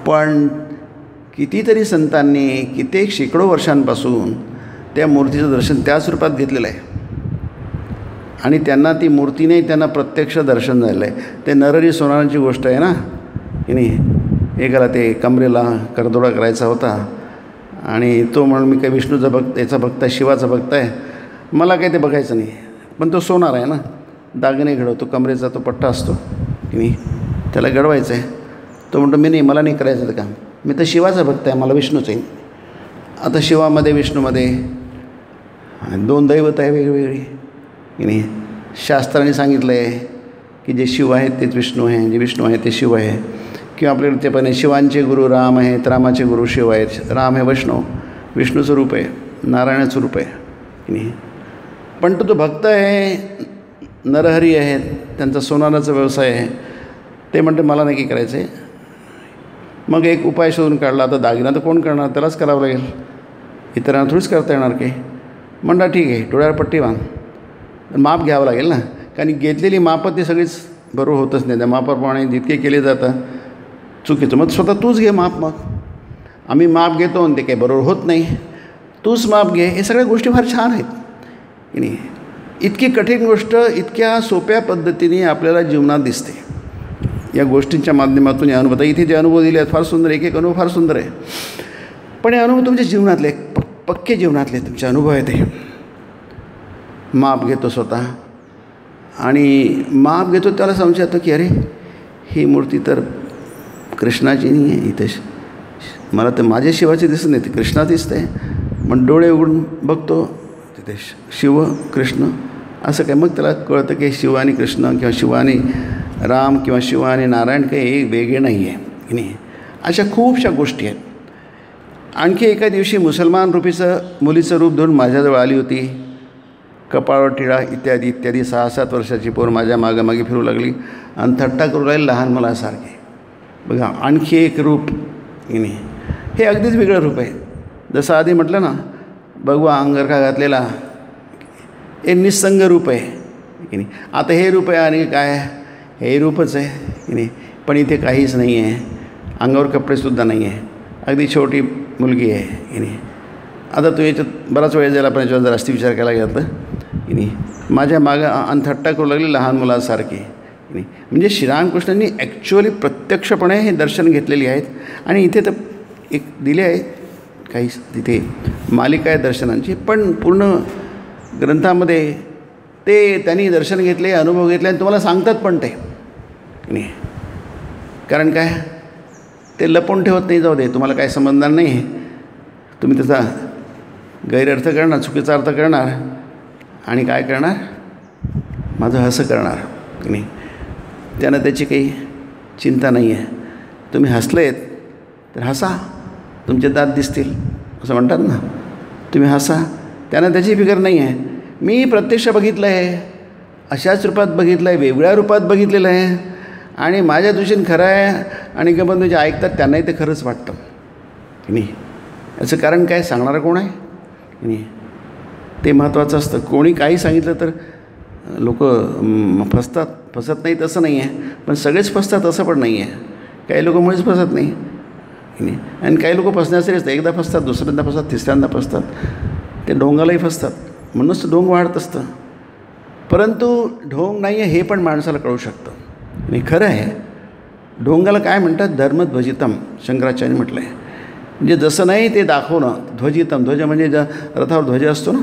पण कितीतरी संतांनी कित्येक शेकडो वर्षांपासून त्या मूर्तीचं दर्शन त्याच रूपात घेतलेलं आहे आणि त्यांना ती मूर्तीने त्यांना प्रत्यक्ष दर्शन झालं आहे. ते नरहरी सोनारांची गोष्ट आहे ना की नाही. एकाला ते कमरेला करदोडा करायचा होता आणि तो म्हणून मी काय विष्णूचा याचा भक्त आहे, शिवाचा भक्त आहे, मला काही ते बघायचं नाही. पण तो सोनार आहे ना, दागिने घडवतो, कमरेचा तो पट्टा असतो की नाही, त्याला घडवायचं आहे. तो म्हणतो मी नाही, मला नाही करायचं ते काम, मी तर शिवाचा भक्त आहे, मला विष्णूच आहे. आता शिवामध्ये विष्णूमध्ये 2 दैवत आहे वेगवेगळी की नाही. शास्त्राने सांगितलं आहे की जे शिव आहेत तेच विष्णू आहे, जे विष्णू आहे ते शिव आहे. किंवा आपल्याकडे ते पण शिवांचे गुरु राम आहेत, रामाचे गुरु शिव आहेत. राम हे वैष्णव, विष्णूचं रूप आहे, नारायणाचं रूप आहे की नाही. पण तो भक्त आहे, नरहरी आहेत, त्यांचा सोनाराचा व्यवसाय आहे. ते म्हणते मला नाही की करायचं आहे. मग एक उपाय शोधून काढला. आता दागिना तर कोण करणार, त्यालाच करावं लागेल, इतरांना थोडीच करता येणार काही. म्हणता ठीक आहे, डोळ्यावर पट्टी बांध, माप घ्यावं लागेल ना, कारण घेतलेली मापं ती सगळीच बरोबर होतच नाही. त्या मापाप्रमाणे जितके केले जातं चुकीचं. मग स्वतः तूच घे माप. मग आम्ही माप घेतो आणि ते काही बरोबर होत नाही, तूच माप घे. हे सगळ्या गोष्टी फार छान आहेत की नाही. इतकी कठीण गोष्ट इतक्या सोप्या पद्धतीने आपल्याला जीवनात दिसते. या गोष्टींच्या माध्यमातून या अनुभव, इथे जे अनुभव दिले आहेत फार सुंदर, एक अनुभव फार सुंदर आहे. पण हे अनुभव तुमच्या जीवनातले, पक्के जीवनातले तुमचे अनुभव आहेत. हे माप घेतो स्वतः आणि माप घेतो त्याला संशय येतो की अरे ही मूर्ती तर कृष्णाची नाही आहे, इथे मला तर माझ्या शिवाची दिसत नाही, ती कृष्णा दिसते. मग डोळे उघडून बघतो तिथे शिव कृष्ण असं काय. मग त्याला कळतं की शिव आणि कृष्ण किंवा शिव आणि राम किंवा शिव आणि नारायण काही वेगळे नाही आहे की नाही. अशा खूपशा गोष्टी आहेत. आणखी एका दिवशी मुसलमान मुलीचं रूप धरून माझ्याजवळ आली होती. कपाळावर टिळा इत्यादी इत्यादी. 6-7 वर्षाची पोर माझ्या मागे फिरू लागली आणि थट्टा करू लागली लहान मुलासारखे. बघा आणखी एक रूप की नाही. हे अगदीच वेगळं रूप आहे. जसं आधी म्हटलं ना, भगवा अंगरखा घातलेला हे निसंग रूप आहे की नाही. आता हे रूप आहे आणि काय, हे रूपच आहे की नाही. पण इथे काहीच नाही आहे, अंगावर कपडेसुद्धा नाही आहे, अगदी छोटी मुलगी आहे की नाही. आता तू याच्यात बराच वेळ जायला पण याच्यावर जर जास्ती विचार केला गेला तर की नाही. माझ्या मागं अनथट्टा करू लागली लहान मुलासारखी की नाही. म्हणजे श्रीरामकृष्णांनी ॲक्च्युअली प्रत्यक्षपणे हे दर्शन घेतलेली आहेत. आणि इथे तर एक दिले आहे काही, तिथे मालिका आहे दर्शनांची, पण पूर्ण ग्रंथामध्ये ते त्यांनी दर्शन घेतले, अनुभव घेतले आणि तुम्हाला सांगतात पण ते की नाही. कारण काय, ते लपवून ठेवत नाही. जाऊ दे, तुम्हाला काय समजणार नाही, तुम्ही त्याचा गैरअर्थ करणार, चुकीचा अर्थ करणार आणि काय करणार, माझं हसं करणार की नाही. त्यांना त्याची काही चिंता नाही आहे. तुम्ही हसलेत तर हसा, तुमचे दात दिसतील असं म्हणतात ना. तुम्ही हसा, त्यांना त्याची फिकर नाही आहे. मी प्रत्यक्ष बघितलं आहे, अशाच रूपात बघितलं आहे, वेगळ्या रूपात बघितलेलं आहे आणि माझ्या दृष्टीने खरं आहे. आणि गमन जे ऐकतात त्यांनाही ते खरंच वाटतं की नाही. याचं कारण काय, सांगणारं कोण आहे की नाही, ते महत्त्वाचं असतं. कोणी काही सांगितलं तर लोक फसत नाही तसं नाही आहे, पण सगळेच फसतात असं पण नाही आहे. काही लोक मुळेच फसत नाही की नाही. आणि काही लोक फसण्यासाठी असतात, एकदा फसतात, दुसऱ्यांदा फसतात, तिसऱ्यांदा फसतात, ते ढोंगालाही फसतात. म्हणूनच ढोंग वाढत असतं. परंतु ढोंग नाही आहे हे पण माणसाला कळू शकतं आणि खरं आहे. ढोंगाला काय म्हणतात, धर्मध्वजितम, शंकराचार्यांनी म्हटलं आहे. म्हणजे जसं नाही ते दाखवणं. ध्वजितम, ध्वज म्हणजे रथावर ध्वज असतो ना,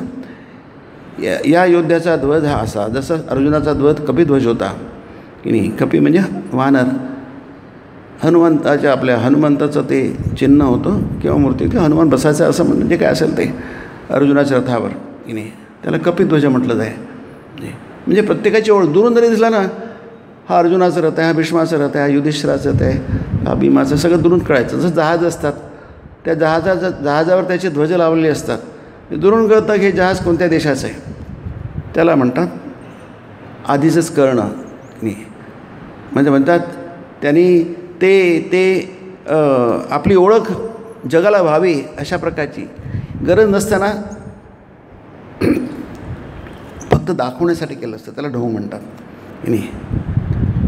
या योद्ध्याचा ध्वज हा असा. जसं अर्जुनाचा ध्वज कपिध्वज होता की नाही. कपी म्हणजे वानर, हनुमंताच्या आपल्या हनुमंताचं ते चिन्ह होतं किंवा मूर्ती, किंवा हनुमान बसायचं असं म्हणजे काय असेल ते अर्जुनाच्या रथावर की नाही, त्याला कपिध्वज म्हटलं जाय. म्हणजे प्रत्येकाची ओळख दुरून जरी दिसला ना, हा अर्जुनाचं रथ आहे, हा भीष्माचं रथ आहे, हा युधिष्ठिराचं रथ आहे, हा भीमाचं, सगळं दुरून कळायचं. जसं जहाज असतात, त्या जहाजावर त्याचे ध्वज लावलेले असतात. दुरून कळतं की हे जहाज कोणत्या देशाचं आहे. त्याला म्हणतात आधीचंच कळणं नाही. म्हणजे म्हणतात त्यांनी ते आपली ओळख जगाला व्हावी अशा प्रकारची गरज नसताना फक्त दाखवण्यासाठी केलं असतं. त्याला ढोंग म्हणतात नाही.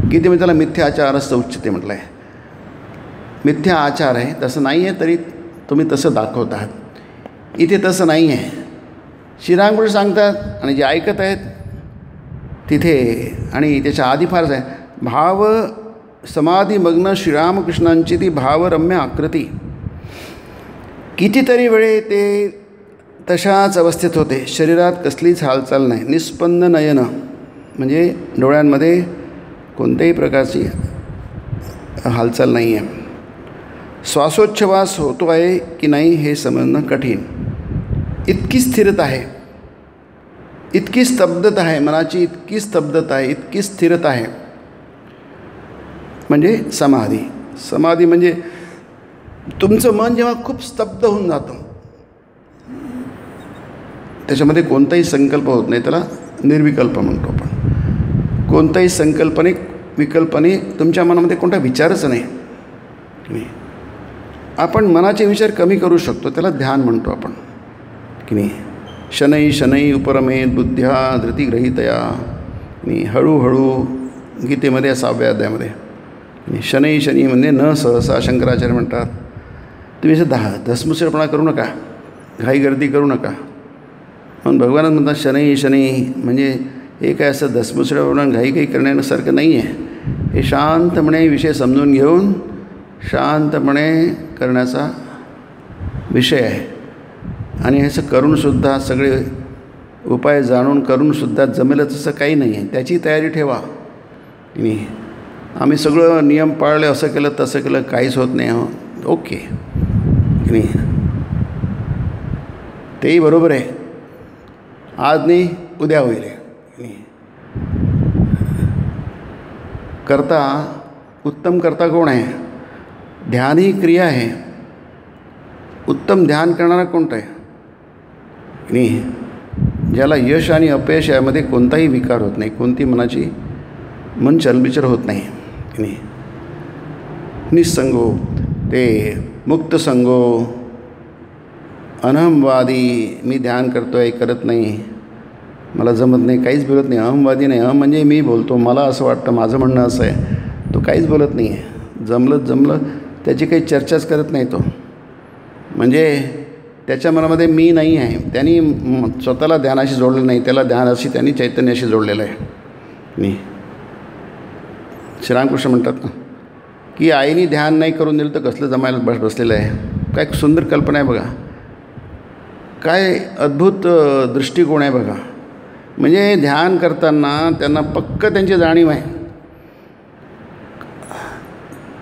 गीतेमध्ये त्याला मिथ्या आचारच उच्चते म्हटलं आहे. मिथ्या आचार आहे, तसं नाही आहे तरी तुम्ही तसं दाखवत आहात. इथे तसं नाही आहे. श्रीरामकृष्ण सांगतात आणि जे ऐकत आहेत तिथे आणि त्याच्या आधी फारच आहे, भाव समाधीमग्न श्रीरामकृष्णांची ती भावरम्य आकृती. कितीतरी वेळे ते तशाच अवस्थेत होते. शरीरात कसलीच हालचाल नाही, निस्पंद नयन, म्हणजे डोळ्यांमध्ये कोणत्याही प्रकारची हालचाल नाही आहे. श्वासोच्छ्वास होतो आहे की नाही हे समजणं कठीण. इतकी स्थिरता आहे इतकी स्तब्धता आहे, मनाची इतकी स्तब्धता आहे, इतकी स्थिरता आहे, म्हणजे समाधी. समाधी म्हणजे तुमचं मन जेव्हा खूप स्तब्ध होऊन जातं, त्याच्यामध्ये कोणताही संकल्प होत नाही, त्याला निर्विकल्प म्हणतो आपण. कोणताही विकल्पने तुमच्या मनामध्ये कोणता विचारच नाही. आपण मनाचे विचार कमी करू शकतो, त्याला ध्यान म्हणतो आपण की नाही. शनै शनै उपरमेत बुद्ध्या धृतिग्रहितया. आणि हळूहळू गीतेमध्ये 6व्या अध्यायामध्ये शनै शनी म्हणजे न सहसा, शंकराचार्य म्हणतात. तुम्ही असं धसमुसळपणा करू नका, घाई गर्दी करू नका. म्हणून भगवानच म्हणतात शनै शनी म्हणजे हे काय असं धसमुसळपणा घाई करण्यासारखं नाही आहे. हे शांतपणे विषय समजून घेऊन शांतपणे करण्याचा विषय आहे. आणि असं करूनसुद्धा सगळे उपाय जाणून करूनसुद्धा जमेलच असं काही नाही आहे. त्याची तयारी ठेवा. नाही आम्ही सगळं नियम पाळले, असं केलं तसं केलं, काहीच होत नाही. ओके नाही, तेही बरोबर आहे. आज नाही उद्या होईल. करता उत्तम करता कोण आहे? ध्यान ही क्रिया आहे. उत्तम ध्यान करणारा कोणता आहे? नाही ज्याला यश आणि अपयश यामध्ये कोणताही विकार होत नाही, कोणती मन चलबिचल होत नाही. नाही निस्संगो, ते मुक्त संगो, अनहमवादी, मी ध्यान करतो आहे करत नाही, मला जमत नाही, काहीच बोलत नाही. अहमवादी नाही. म्हणजे मी बोलतो, मला असं वाटतं, माझं म्हणणं असं आहे. तो काहीच बोलत नाही आहे. जमलं त्याची काही चर्चाच करत नाही तो. म्हणजे त्याच्या मनामध्ये मी नाही आहे. त्यांनी स्वतःला ध्यानाशी जोडलेलं नाही, त्याला ध्यानाशी त्यांनी चैतन्याशी जोडलेलं आहे. नाही श्रीरामकृष्ण म्हणतात ना की आईने ध्यान नाही करून दिलं तर कसलं जमायला बसलेलं आहे. काय सुंदर कल्पना आहे बघा, काय अद्भुत दृष्टिकोन आहे बघा. म्हणजे ध्यान करताना त्यांना पक्क त्यांची जाणीव आहे.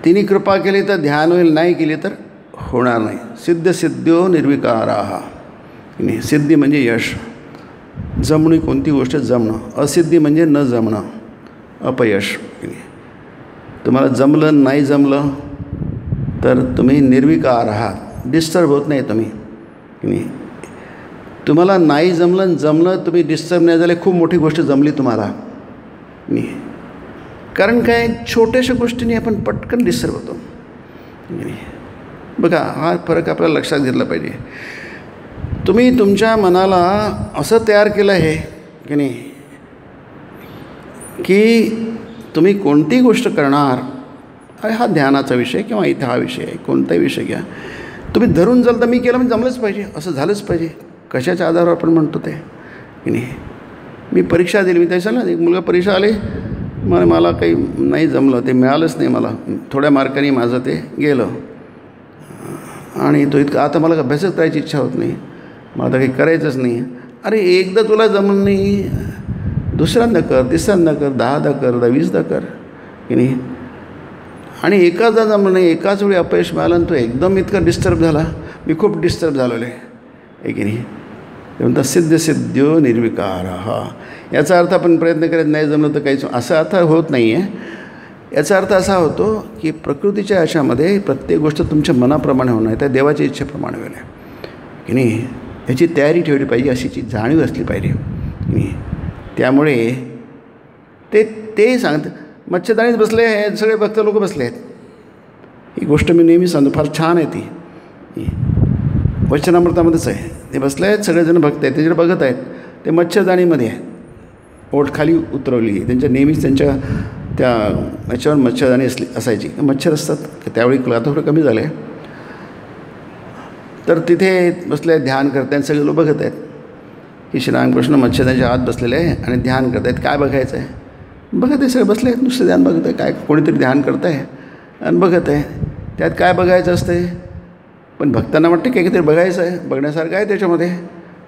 तिने कृपा केली तर ध्यान होईल, नाही केली तर होणार नाही. सिद्ध्यो निर्विकाराः. सिद्धी म्हणजे यश, जमणी कोणती गोष्ट जमणं. असिद्धी म्हणजे न जमणं, अपयश. तुम्हाला जमलं नाही जमलं तर तुम्ही निर्विकार आहात, डिस्टर्ब होत नाही तुम्ही. तुम्हाला नाही जमलं तुम्ही डिस्टर्ब नाही झाले, खूप मोठी गोष्ट जमली तुम्हाला. कारण काय, छोट्याशा गोष्टीने आपण पटकन डिस्टर्ब होतो. बघा हा फरक आपल्याला लक्षात घेतला पाहिजे. तुम्ही तुमच्या मनाला असं तयार केलं आहे की नाही की तुम्ही कोणती गोष्ट करणार, हा ध्यानाचा विषय किंवा इथं हा विषय आहे, कोणताही विषय घ्या, तुम्ही धरून जाल तर मी केलं म्हणजे जमलंच पाहिजे, असं झालंच पाहिजे. कशाच्या आधारावर आपण म्हणतो ते की नाही. मी परीक्षा दिली, मी त्याच्या ना एक मुलगा परीक्षा आली, मला काही नाही जमलं, ते मिळालंच नाही मला, थोड्या मार्काने माझं ते गेलं. आणि तो इतका आता मला अभ्यासच करायची इच्छा होत नाही, मला आता काही करायचंच नाही. अरे एकदा तुला जमलं नाही, दुसऱ्यांदा कर, तिसऱ्यांदा कर, 10दा कर, 20दा कर की नाही. आणि एकाचदा जमलं नाही, एकाच वेळी अपयश मिळालं आणि तो एकदम इतका डिस्टर्ब झाला. मी खूप डिस्टर्ब झालेलो आहे की नाही. ते म्हणतात सिद्ध्यो निर्विकाराः. याचा अर्थ आपण प्रयत्न करत नाही जमलं तर काहीच, असा अर्थ होत नाही आहे. याचा अर्थ असा होतो की प्रकृतीच्या याच्यामध्ये प्रत्येक गोष्ट तुमच्या मनाप्रमाणे होणार आहे, त्या देवाच्या इच्छेप्रमाणे होईल की नाही. याची तयारी ठेवली पाहिजे, अशीची जाणीव असली पाहिजे की नाही. त्यामुळे ते सांगतात. मच्छरदाणीत बसले आहेत सगळे भक्त लोक बसले आहेत. ही गोष्ट मी नेहमी सांगतो, फार छान आहे ती. वचनामृतामध्येच आहे. ते बसले आहेत सगळेजण भक्त आहेत, त्याच्याकडे बघत आहेत. ते मच्छरदाणीमध्ये आहे, ओठ खाली उतरवली आहे. त्यांच्या नेहमीच त्यांच्या त्या याच्यावर मच्छरदाणी असायची. मच्छर असतात त्यावेळी, आता थोडं कमी झालं आहे. तर तिथे बसले आहेत, ध्यान करत आहेत, सगळे लोक बघत आहेत की श्रीरामकृष्ण मच्छरदाणीच्या आत बसलेले आहे आणि ध्यान करत आहेत. काय बघायचं आहे बघत आहे, सगळे बसले आहेत नुसतं ध्यान बघत आहे. काय कोणीतरी ध्यान करत आहे आणि बघत आहे. त्यात काय बघायचं असते, पण भक्तांना वाटतं की काहीतरी बघायचं आहे, बघण्यासारखं आहे त्याच्यामध्ये,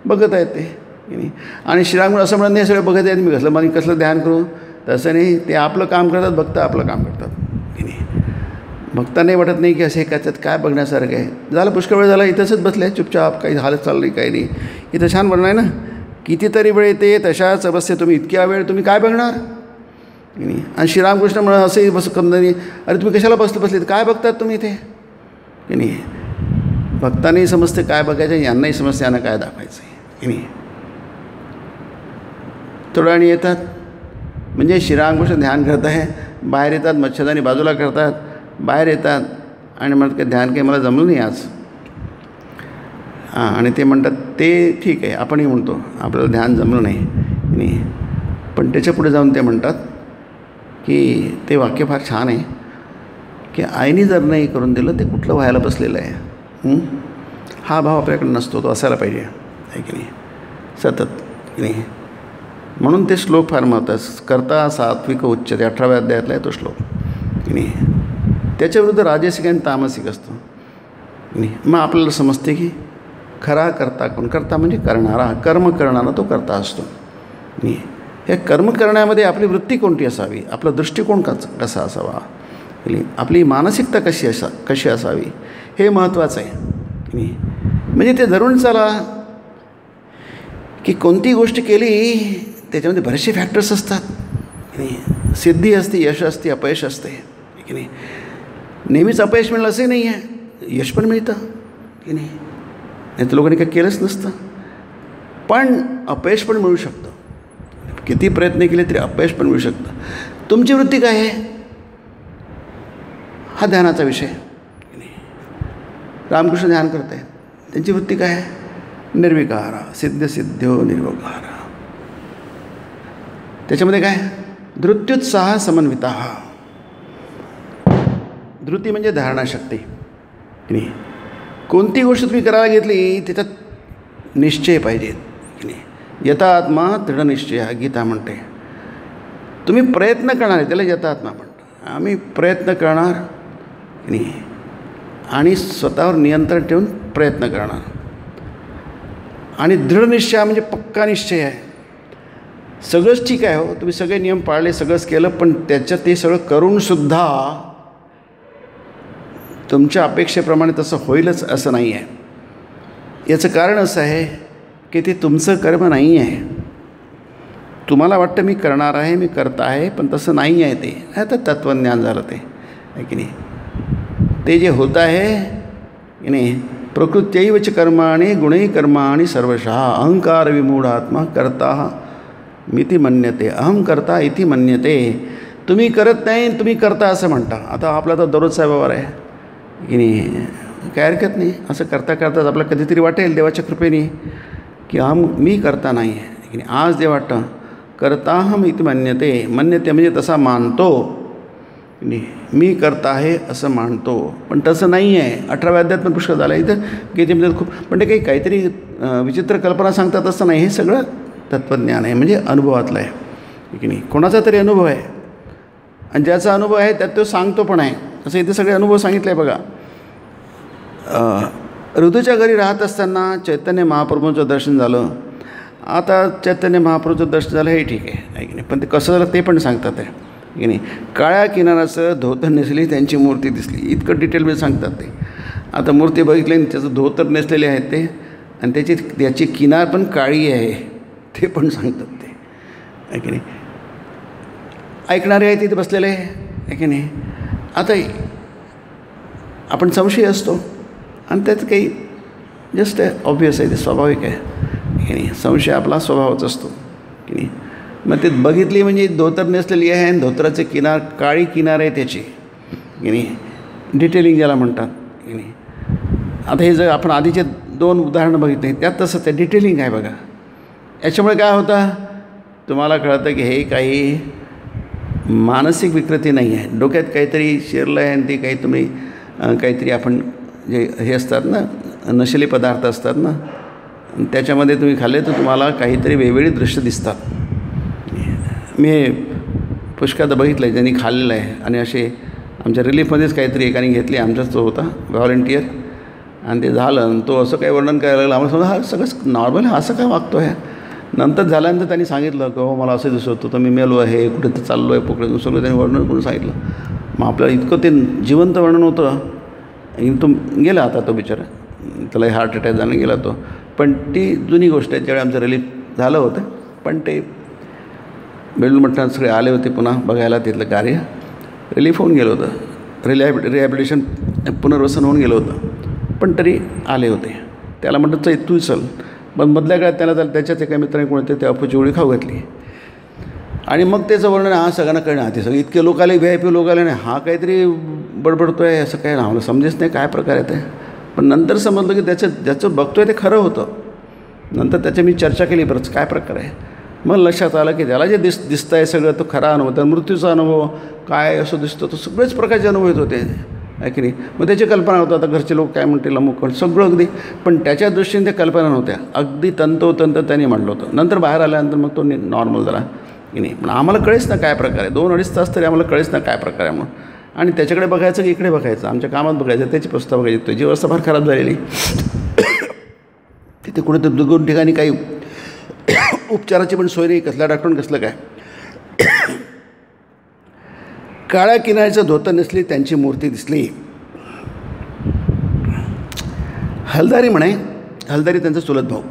बघत आहेत ते. आणि श्रीरामकृष्ण असं म्हणत नाही सगळे बघत आहेत मी कसलं ध्यान करू, तसं नाही. ते आपलं काम करतात, भक्त आपलं काम करतात की नाही. भक्तांनाही वाटत नाही की असे त्याच्यात काय बघण्यासारखं आहे. झालं पुष्कळ वेळ झाला, इथंच बसले चुपचाप, काही हालत चालली काही नाही. इथं छान बनलं आहे ना, कितीतरी वेळ येते तशाच अवस्थेत तुम्ही इतक्या वेळ तुम्ही काय बघणार की नाही. आणि श्रीरामकृष्ण म्हणून असंही बस नाही, अरे तुम्ही कशाला बसलेत, काय बघतात तुम्ही ते की नाही. भक्तांनाही समजते काय बघायचं, यांनाही समजते यांना काय दाखवायचं आहे की नाही. थोड्या वेळाने येतात, म्हणजे श्रीरामकृष्ण ध्यान करत आहे, बाहेर येतात, मच्छरदानी बाजूला करतात, बाहेर येतात आणि म्हणतात की ध्यान काही मला जमलं नाही आज. आणि ते म्हणतात ते ठीक आहे, आपणही म्हणतो आपल्याला ध्यान जमलं नाही. पण त्याच्या पुढे जाऊन ते म्हणतात की ते वाक्य फार छान आहे की आईने जर नाही करून दिलं ते कुठलं व्हायला बसलेलं आहे. हा भाव आपल्याकडे नसतो, तो असायला पाहिजे आहे की नाही सतत की नाही. म्हणून ते श्लोक फार महत्त्वाचं. कर्ता सात्विक उच्चते 18व्या अध्यायातला आहे तो श्लोक की नाही. त्याच्याविरुद्ध राजसिक आणि तामसिक असतो की नाही. मग आपल्याला समजते की खरा करता कोण, करता म्हणजे करणारा, कर्म करणारा तो करता असतो नाही. हे कर्म करण्यामध्ये आपली वृत्ती कोणती असावी, आपला दृष्टिकोन कसा असावा, आपली मानसिकता कशी असावी हे महत्त्वाचं आहे की नाही. म्हणजे ते धरून चला की कोणती गोष्ट केली त्याच्यामध्ये बरेचसे फॅक्टर्स असतात की नाही. सिद्धी असते, यश असते, अपयश असते की नाही. नेहमीच अपयश मिळलं असंही नाही आहे, यश पण मिळतं की नाही. नाही तर लोकांनी काही केलंच नसतं. पण अपयश पण मिळू शकतं, किती प्रयत्न केले तरी अपयश पण मिळू शकतं. तुमची वृत्ती काय आहे हा ध्यानाचा विषय की नाही. रामकृष्ण ध्यान करत आहेत, त्यांची वृत्ती काय आहे, निर्विकारा सिद्ध सिद्ध्यो निर्विकारा. त्याच्यामध्ये काय धृत्युत्साह समन्विता. धृती म्हणजे धारणाशक्ती की नाही. कोणती गोष्ट तुम्ही करायला घेतली त्याच्यात निश्चय पाहिजेत की नाही. यथा आत्मा दृढ निश्चय गीता म्हणते. तुम्ही प्रयत्न करणार आहे त्याला यथा आत्मा म्हणतो. आम्ही प्रयत्न करणार की नाही आणि स्वतःवर नियंत्रण ठेवून प्रयत्न करणार. आणि दृढ निश्चय म्हणजे पक्का निश्चय आहे. सगळंच ठीक आहे हो, तुम्ही सगळे नियम पाळले, सगळंच केलं, पण त्याच्यात ते सगळं करूनसुद्धा तुमच्या अपेक्षेप्रमाणे तसं होईलच असं नाही आहे. याचं कारण असं आहे की ते तुमचं कर्म नाही आहे. तुम्हाला वाटतं मी करणार आहे, मी करत आहे, पण तसं नाही आहे. ते आता तत्त्वज्ञान झालं ते आहे की नाही. ते जे होत आहे की नाही प्रकृत्यैवच कर्माणि गुणै कर्माणि सर्वशः अहंकार विमूढ आत्मा करता मिति मन्यते अहम करता इति मन्यते. तुम्ही करत नाही, तुम्ही करता असं म्हणता. आता आपला तर दररोजचा व्यवहार आहे की नाही, काय हरकत नाही. असं करता करताच आपल्याला कधीतरी वाटेल देवाच्या कृपेने की मी करता नाही आहे की नाही. आज ते वाटतं करताहम इति मन्यते. मन्यते म्हणजे तसा मानतो की नाही, मी करता आहे असं मानतो, पण तसं नाही आहे. 18व्या अध्यायात पण पुष्कळ झालं इथं गीतेमध्ये खूप. पण ते काहीतरी विचित्र कल्पना सांगतात असं नाही. हे सगळं तत्त्वज्ञान आहे, म्हणजे अनुभवातलं आहे की नाही. कोणाचा तरी अनुभव आहे आणि ज्याचा अनुभव आहे त्यात तो सांगतो पण आहे. असं इथे सगळे अनुभव सांगितले आहे बघा. ऋतूच्या घरी राहत असताना चैतन्य महाप्रभूंचं दर्शन झालं. आता चैतन्य महाप्रभूंचं दर्शन झालं हे ठीक आहे की नाही, पण ते कसं झालं ते पण सांगतात आहे की नाही. काळ्या किनाराचं धोतर नेसली त्यांची मूर्ती दिसली, इतकं डिटेलमध्ये सांगतात ते. आता मूर्ती बघितली आणि त्याचं धोतर नेसलेले आहेत ते, आणि त्याची किनार पण काळी आहे ते पण सांगतात ते आहे की नाही. ऐकणारे आहे तिथे बसलेले आहे की नाही. आता आपण संशय असतो आणि त्यात काही जस्ट ऑब्वियस आहे, ते स्वाभाविक आहे की नाही. संशय आपला स्वभावच असतो की नाही. मग ते बघितली म्हणजे धोतर नेसलेली आहे आणि धोतराचे किनार काळी किनार आहे त्याची की नाही. डिटेलिंग ज्याला म्हणतात की नाही. आता हे जर आपण आधीचे 2 उदाहरणं बघितले त्यात तसं ते डिटेलिंग आहे बघा. याच्यामुळे काय होतं तुम्हाला कळतं की हे काही मानसिक विकृती नाही आहे. डोक्यात काहीतरी शिरलं आहे आणि ते काही तुम्ही काहीतरी आपण जे हे असतात ना नशिले पदार्थ असतात ना त्याच्यामध्ये तुम्ही खाल्ले तर तुम्हाला काहीतरी वेगवेगळी दृश्य दिसतात. मी पुष्कळदा बघितलं आहे ज्यांनी खाल्लेलं आहे. आणि असे आमच्या रिलीफमध्येच काहीतरी एकाने घेतली, आमचाच तो होता व्हॉलंटियर, आणि ते झालं आणि तो असं काही वर्णन करायला लागला. आम्हाला समजा हा सगळंच नॉर्मल आहे, असं काय वागतो आहे. नंतर झाल्यानंतर त्यांनी सांगितलं की हो मला असं दिसत होतं, तर मी मेलो आहे, कुठे तर चाललो आहे पोकळे, सगळं त्यांनी वर्णन करून सांगितलं. मग आपल्याला इतकं ते जिवंत वर्णन होतं. तो गेला आता तो बिचारा, त्याला हार्ट अटॅक झाला गेला तो. पण ती जुनी गोष्ट आहे. ज्यावेळी आमचं रिलीफ झालं होतं. पण ते बेडूल मठात सगळे आले होते पुन्हा बघायला तिथलं कार्य. रिलीफ होऊन गेलं होतं, रिहॅबिलिटेशन पुनर्वसन होऊन गेलं होतं, पण तरी आले होते. त्याला म्हटलं तू चल. पण मधल्या काळात त्याच्याच एका मित्राने कोणते ते अफूची गोळी खाऊ घातली. आणि मग त्याचं वर्णन हा सगळ्यांना कळणार. ते सगळे इतके लोक आले, VIP लोक आले, नाही हा काहीतरी बडबडतो आहे असं काय, आम्हाला समजेच नाही काय प्रकार आहे ते. पण नंतर समजलं की ज्याचं बघतो आहे ते खरं होतं. नंतर त्याची मी चर्चा केली, बरंच काय प्रकार आहे. मग लक्षात आलं की त्याला जे दिसतं आहे सगळं तो खरा अनुभव, तर मृत्यूचा अनुभव काय असं दिसतो, तो सगळेच प्रकारचे अनुभव येत होते, आहे की नाही. मग त्याची कल्पना होतं, आता घरचे लोक काय म्हणतील अमुक सगळं अगदी. पण त्याच्या दृष्टीने त्या कल्पना नव्हत्या, अगदी तंतोतंत त्यांनी म्हटलं होतं. नंतर बाहेर आल्यानंतर मग तो नॉर्मल झाला की नाही. पण आम्हाला कळेच ना काय प्रकार आहे, 2-2.5 तास तरी आम्हाला कळेच ना काय प्रकार आहे म्हणून. आणि त्याच्याकडे बघायचं की इकडे बघायचं, आमच्या कामात बघायचं, त्याची प्रस्ताव बघायची. त्याची अवस्था फार खराब झालेली. तिथे कुठेतरी 2 ठिकाणी काही उपचाराची पण सोय नाही, कसल्या डॉक्टरने कसलं काय. काळ्या किनाऱ्याचं धोतर नेसली त्यांची मूर्ती दिसली. हलदारी म्हणे, हलदारी त्यांचा चुलत भाऊ.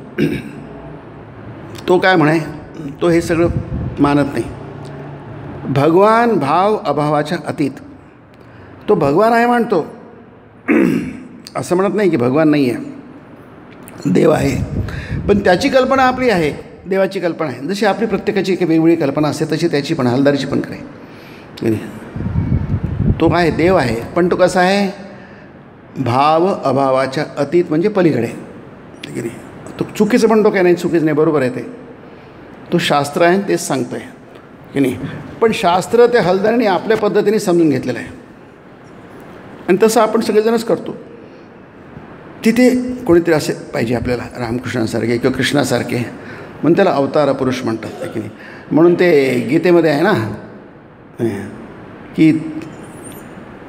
तो काय म्हणे, तो हे सगळं मानत नाही. भगवान भाव अभावाच्या अतीत, तो भगवान आहे मानतो, असं म्हणत नाही की भगवान नाही आहे, देव आहे. पण त्याची कल्पना आपली आहे, देवाची कल्पना आहे. जशी आपली प्रत्येकाची एक वेगवेगळी कल्पना असते तशी त्याची पण, हलदारीची पण काय. तो आहे, देव आहे, पण तो कसा आहे, भाव अभावाच्या अतीत म्हणजे पलीकडे, की नाही. तो चुकीचं म्हणतो काय, नाही चुकीचं नाही, बरोबर आहे ते. तो शास्त्र आहे तेच सांगतो आहे की नाही. पण शास्त्र त्या हलदारीने आपल्या पद्धतीने समजून घेतलेलं आहे आणि तसं आपण सगळेजणच करतो. तिथे कोणीतरी असे पाहिजे आपल्याला, रामकृष्णासारखे किंवा कृष्णासारखे, म्हणून त्याला अवतार पुरुष म्हणतात की नाही. म्हणून ते गीतेमध्ये आहे ना की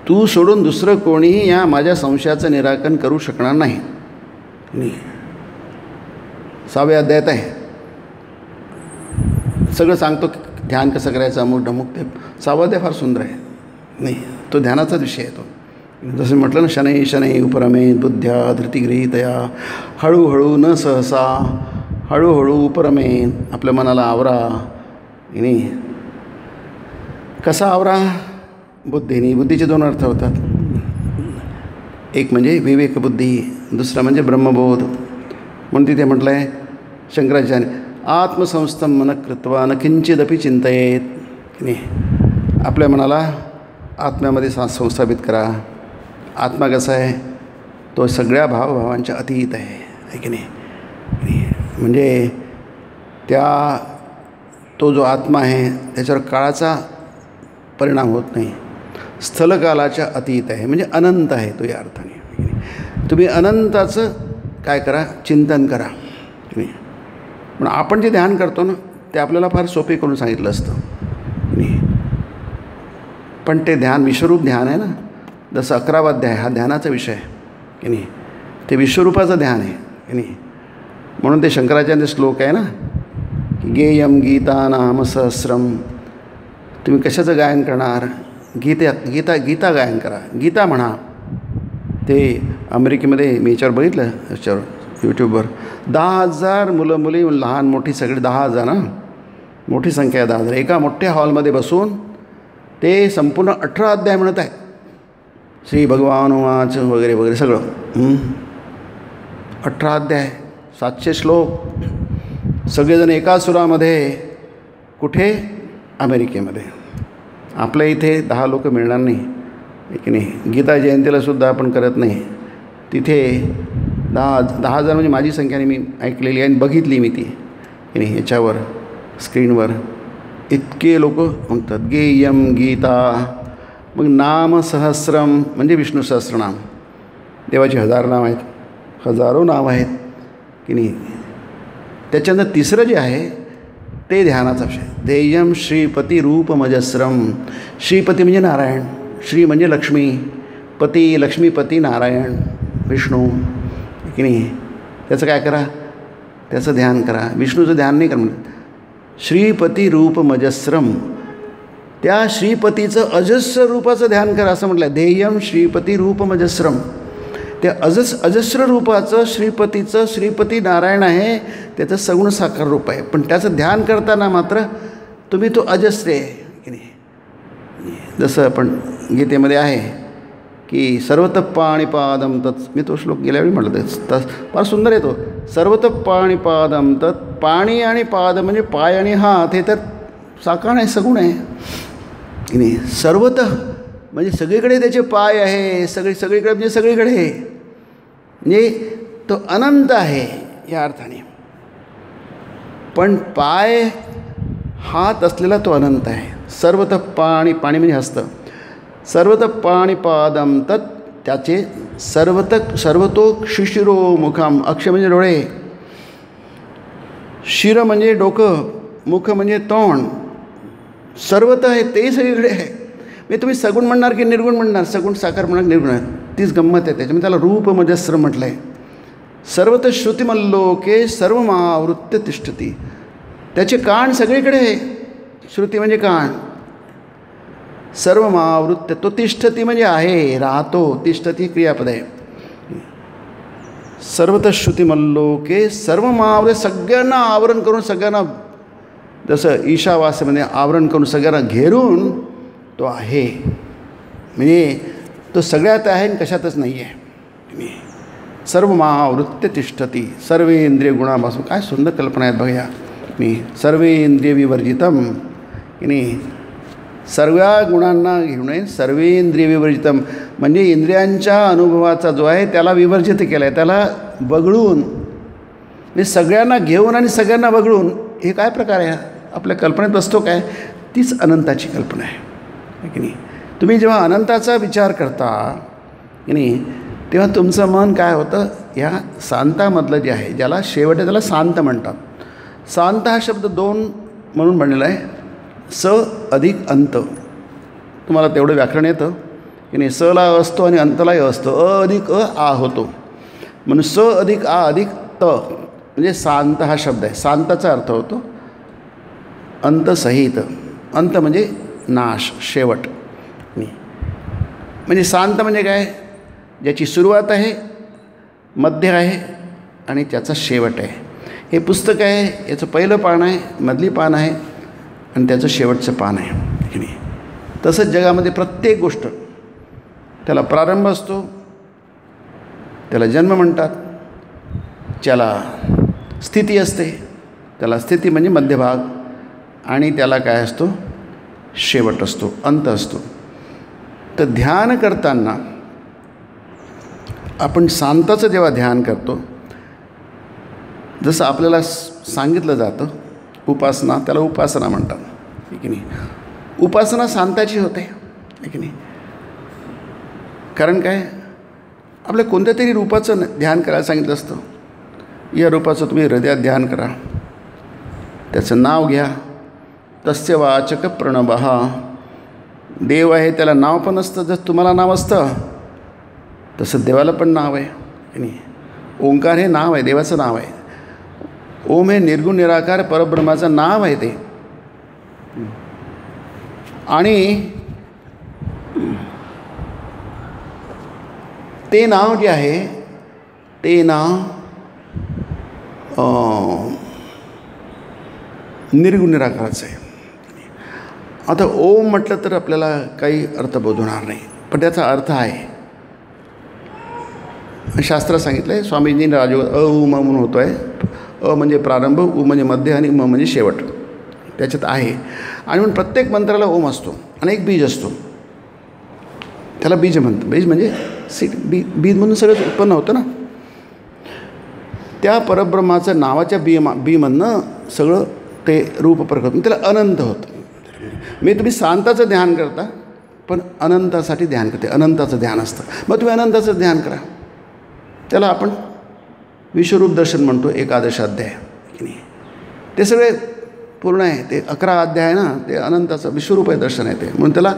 तू सोडून दुसरं कोणीही या माझ्या संशयाचं निराकरण करू शकणार नाही. 6व्या अध्यायात आहे, सगळं सांगतो ध्यान कसं करायचं, अमुक ढमुक. ते 6वा अध्याय फार सुंदर आहे. नाही, तो ध्यानाचाच विषय आहे तो. जसं म्हटलं ना, शनै शनै उपरमे बुद्ध्या धृतिगृहीतया, हळूहळू न सहसा, हळूहळू उपरमेन, आपल्या मनाला आवरा. नाही, कसा आवरा, बुद्धीने. बुद्धीचे 2 अर्थ होतात, एक म्हणजे विवेकबुद्धी, दुसरा म्हणजे ब्रह्मबोध. म्हणून तिथे म्हटलं आहे शंकराचार्य, आत्मसंस्थं मन कृत्वा न किंचिदपि चिंतयेत. नाही, आपल्या मनाला आत्म्यामध्ये संस्थापित करा. आत्मा कसा आहे, तो सगळ्या भावभावांच्या अतीत आहे की नाही. म्हणजे तो जो आत्मा आहे त्याच्यावर काळाचा परिणाम होत नाही, स्थलकालाच्या अतीत आहे, म्हणजे अनंत आहे तो या अर्थाने. तुम्ही अनंताचं काय करा, चिंतन करा की नाही. पण आपण जे ध्यान करतो ना ते आपल्याला फार सोपे करून सांगितलं असतं नाही. पण ते ध्यान विश्वरूप ध्यान आहे ना, जसं 11वा अध्याय हा ध्यानाचा विषय आहे की नाही. ते विश्वरूपाचं ध्यान आहे की नाही. म्हणून ते शंकराचार्य श्लोक आहे ना की गेयम गीता नाम सहस्रम. तुम्ही कशाचं गायन करणार, गीता गायन करा, गीता म्हणा. ते अमेरिकेमध्ये मी याच्यावर बघितलं, याच्यावर यूट्यूबवर 10,000 मुलं मुली, लहान मोठी सगळी 10,000 ना, मोठी संख्या आहे 10,000. एका मोठ्या हॉलमध्ये बसून ते संपूर्ण 18 अध्याय म्हणत आहेत. श्री भगवान वाच वगैरे वगैरे सगळं 18 अध्याय, 700 श्लोक, सगळेजण एका सुरामध्ये. कुठे, अमेरिकेमध्ये. आपल्या इथे 10 लोक मिळणार नाही की नाही. गीता जयंतीलासुद्धा आपण करत नाही. तिथे 10,000 म्हणजे माझी संख्याने मी ऐकलेली आणि बघितली मी ती की नाही याच्यावर स्क्रीनवर. इतके लोक म्हणतात गेयम गीता. मग नाम सहस्रम म्हणजे विष्णू सहस्रनाम, देवाची 1000 नाव आहेत, हजारो नाव आहेत की नाही. त्याच्यानंतर तिसरं जे आहे ते ध्यानाचा विषय, ध्येयम श्रीपती रूपमजस्रम. श्रीपती म्हणजे नारायण, श्री म्हणजे लक्ष्मी, पती लक्ष्मीपती नारायण विष्णू की नाही. त्याचं काय करा, त्याचं ध्यान करा. विष्णूचं ध्यान नाही करा म्हणत, श्रीपती रूपमजस्रम. त्या श्रीपतीचं अजस्र रूपाचं ध्यान करा असं म्हटलं. ध्येयम श्रीपती रूपमजस्रम. ते अजस्र रूपाचं श्रीपतीचं श्रीपती नारायण आहे, त्याचं सगुण साकार रूप आहे. पण त्याचं ध्यान करताना मात्र तुम्ही तो अजस्र आहे की नाही. जसं आपण गीतेमध्ये आहे की सर्वतः पाणिपादम तत्, मी तो श्लोक गेल्यावेळी म्हटलं फार सुंदर येतो. सर्वतः पाणिपादम तत्, पाणी आणि पाद म्हणजे पाय आणि हात, हे तर साकार आहे, सगुण आहे की नाही. सर्वतः म्हणजे सगळीकडे त्याचे पाय आहे, सगळीकडे म्हणजे सगळीकडे, म्हणजे तो अनंत आहे या अर्थाने. पण पाय हात असलेला तो अनंत आहे. सर्वतः पाणी म्हणजे हस्त, सर्वतः पाणिपादम तत्, त्याचे सर्वतो शिशिरो मुखम, अक्ष म्हणजे डोळे, शिर म्हणजे डोकं, मुख म्हणजे तोंड, सर्वतः आहे ते सगळीकडे आहे. मी तुम्ही सगुण म्हणणार की निर्गुण म्हणणार, सगुण साकार म्हणणार निर्गुण आहे, तीच गंमत आहे त्याच्यामध्ये. त्याला रूपमजस्र म्हटलं आहे. सर्वतः श्रुतिमल्लोके सर्वमावृत्य तिष्ठती, त्याचे कान सगळीकडे आहे, श्रुती म्हणजे कान, सर्वमावृत्य, तो तिष्ठती म्हणजे आहे, राहतो, तिष्ठती क्रियापद आहे. सर्वतः श्रुतिमल्लोके सर्वमावृत्य, सगळ्यांना आवरण करून, सगळ्यांना जसं ईशावास्यमध्ये आवरण करून सगळ्यांना घेरून तो आहे. म्हणजे तो सगळ्यात आहे आणि कशातच नाही आहे. सर्वमावृत्य तिष्ठती सर्वेंद्रिय गुणापासून. काय सुंदर कल्पना आहेत बघा. मी सर्वेंद्रिय विवर्जितम की नाही, सर्व गुणांना घेऊन सर्वेंद्रिय विवर्जितम म्हणजे इंद्रियांच्या अनुभवाचा जो आहे त्याला विवर्जित केला आहे, त्याला वगळून, म्हणजे सगळ्यांना घेऊन आणि सगळ्यांना वगळून. हे काय प्रकार आहे? आपल्या कल्पनेत बसतो काय? तीच अनंताची कल्पना आहे की नाही. तुम्ही जेव्हा अनंताचा विचार करता की नाही, तेव्हा तुमचं मन काय होतं, ह्या शांतामधलं जे आहे, ज्याला शेवट आहे त्याला शांत म्हणतात. शांत हा शब्द दोन म्हणून बनलेला आहे, स अधिक अंत. तुम्हाला तेवढं व्याकरण येतं की नाही. सला असतो आणि अंतलाही असतो, अ अधिक आ होतो, म्हणून स अधिक आ अधिक त म्हणजे शांत हा शब्द आहे. शांताचा अर्थ होतो अंतसहित. अंत म्हणजे नाश, शेवट. म्हणजे शांत म्हणजे काय? ज्याची सुरुवात आहे, मध्य आहे आणि त्याचा शेवट आहे. हे पुस्तक आहे, याचं पहिलं पान आहे, मधली पान आहे आणि त्याचं शेवटचं पान आहे की नाही. तसंच जगामध्ये प्रत्येक गोष्ट त्याला प्रारंभ असतो, त्याला जन्म म्हणतात, त्याला स्थिती असते, त्याला स्थिती म्हणजे मध्यभाग, आणि त्याला काय असतो? शेवट असतो, अंत असतो. तर ध्यान करताना आपण शांताचं जेव्हा ध्यान करतो, जसं आपल्याला सांगितलं जातं उपासना, त्याला उपासना म्हणतात की नाही. उपासना शांताची होते की नाही. कारण काय? आपल्या कोणत्या तरी रूपाचं ध्यान करायला सांगितलं असतं. या रूपाचं तुम्ही हृदयात ध्यान करा, त्याचं नाव घ्या. तस्य वाचक प्रणवः, देव आहे त्याला नाव पण असतं. जसं तुम्हाला नाव असतं तसं देवाला पण नाव आहे की नाही. ओंकार हे नाव आहे, देवाचं नाव आहे. ओम हे निर्गुण निराकार परब्रह्माचं नाव आहे ते. आणि ते नाव जे आहे ते नाव निर्गुण निराकाराचं आहे. आता ओम म्हटलं तर आपल्याला काही अर्थबोध होणार नाही, पण त्याचा अर्थ आहे. शास्त्रात सांगितलं आहे, स्वामीजींनी राजयोग उम म्हणून होतो आहे. अ म्हणजे प्रारंभ, उ म्हणजे मध्य आणि म म्हणजे शेवट, त्याच्यात आहे. आणि म्हणून प्रत्येक मंत्राला ओम असतो आणि एक बीज असतो, त्याला बीज म्हणतं. बीज म्हणजे सीड, बीज म्हणून सगळं उत्पन्न होतं ना. त्या परब्रह्माचं नावाच्या बीमधनं सगळं ते रूप प्रकट होतं, त्याला अनंत होतं. मी तुम्ही शांताचं ध्यान करता, पण अनंतासाठी ध्यान करते, अनंताचं ध्यान असतं. मग तुम्ही अनंताचं ध्यान करा, त्याला आपण विश्वरूप दर्शन म्हणतो. 11 अध्याय की नाही, ते सगळे पूर्ण आहे. ते 11 अध्याय आहे ना, ते अनंताचं विश्वरूप आहे दर्शन आहे ते. म्हणून त्याला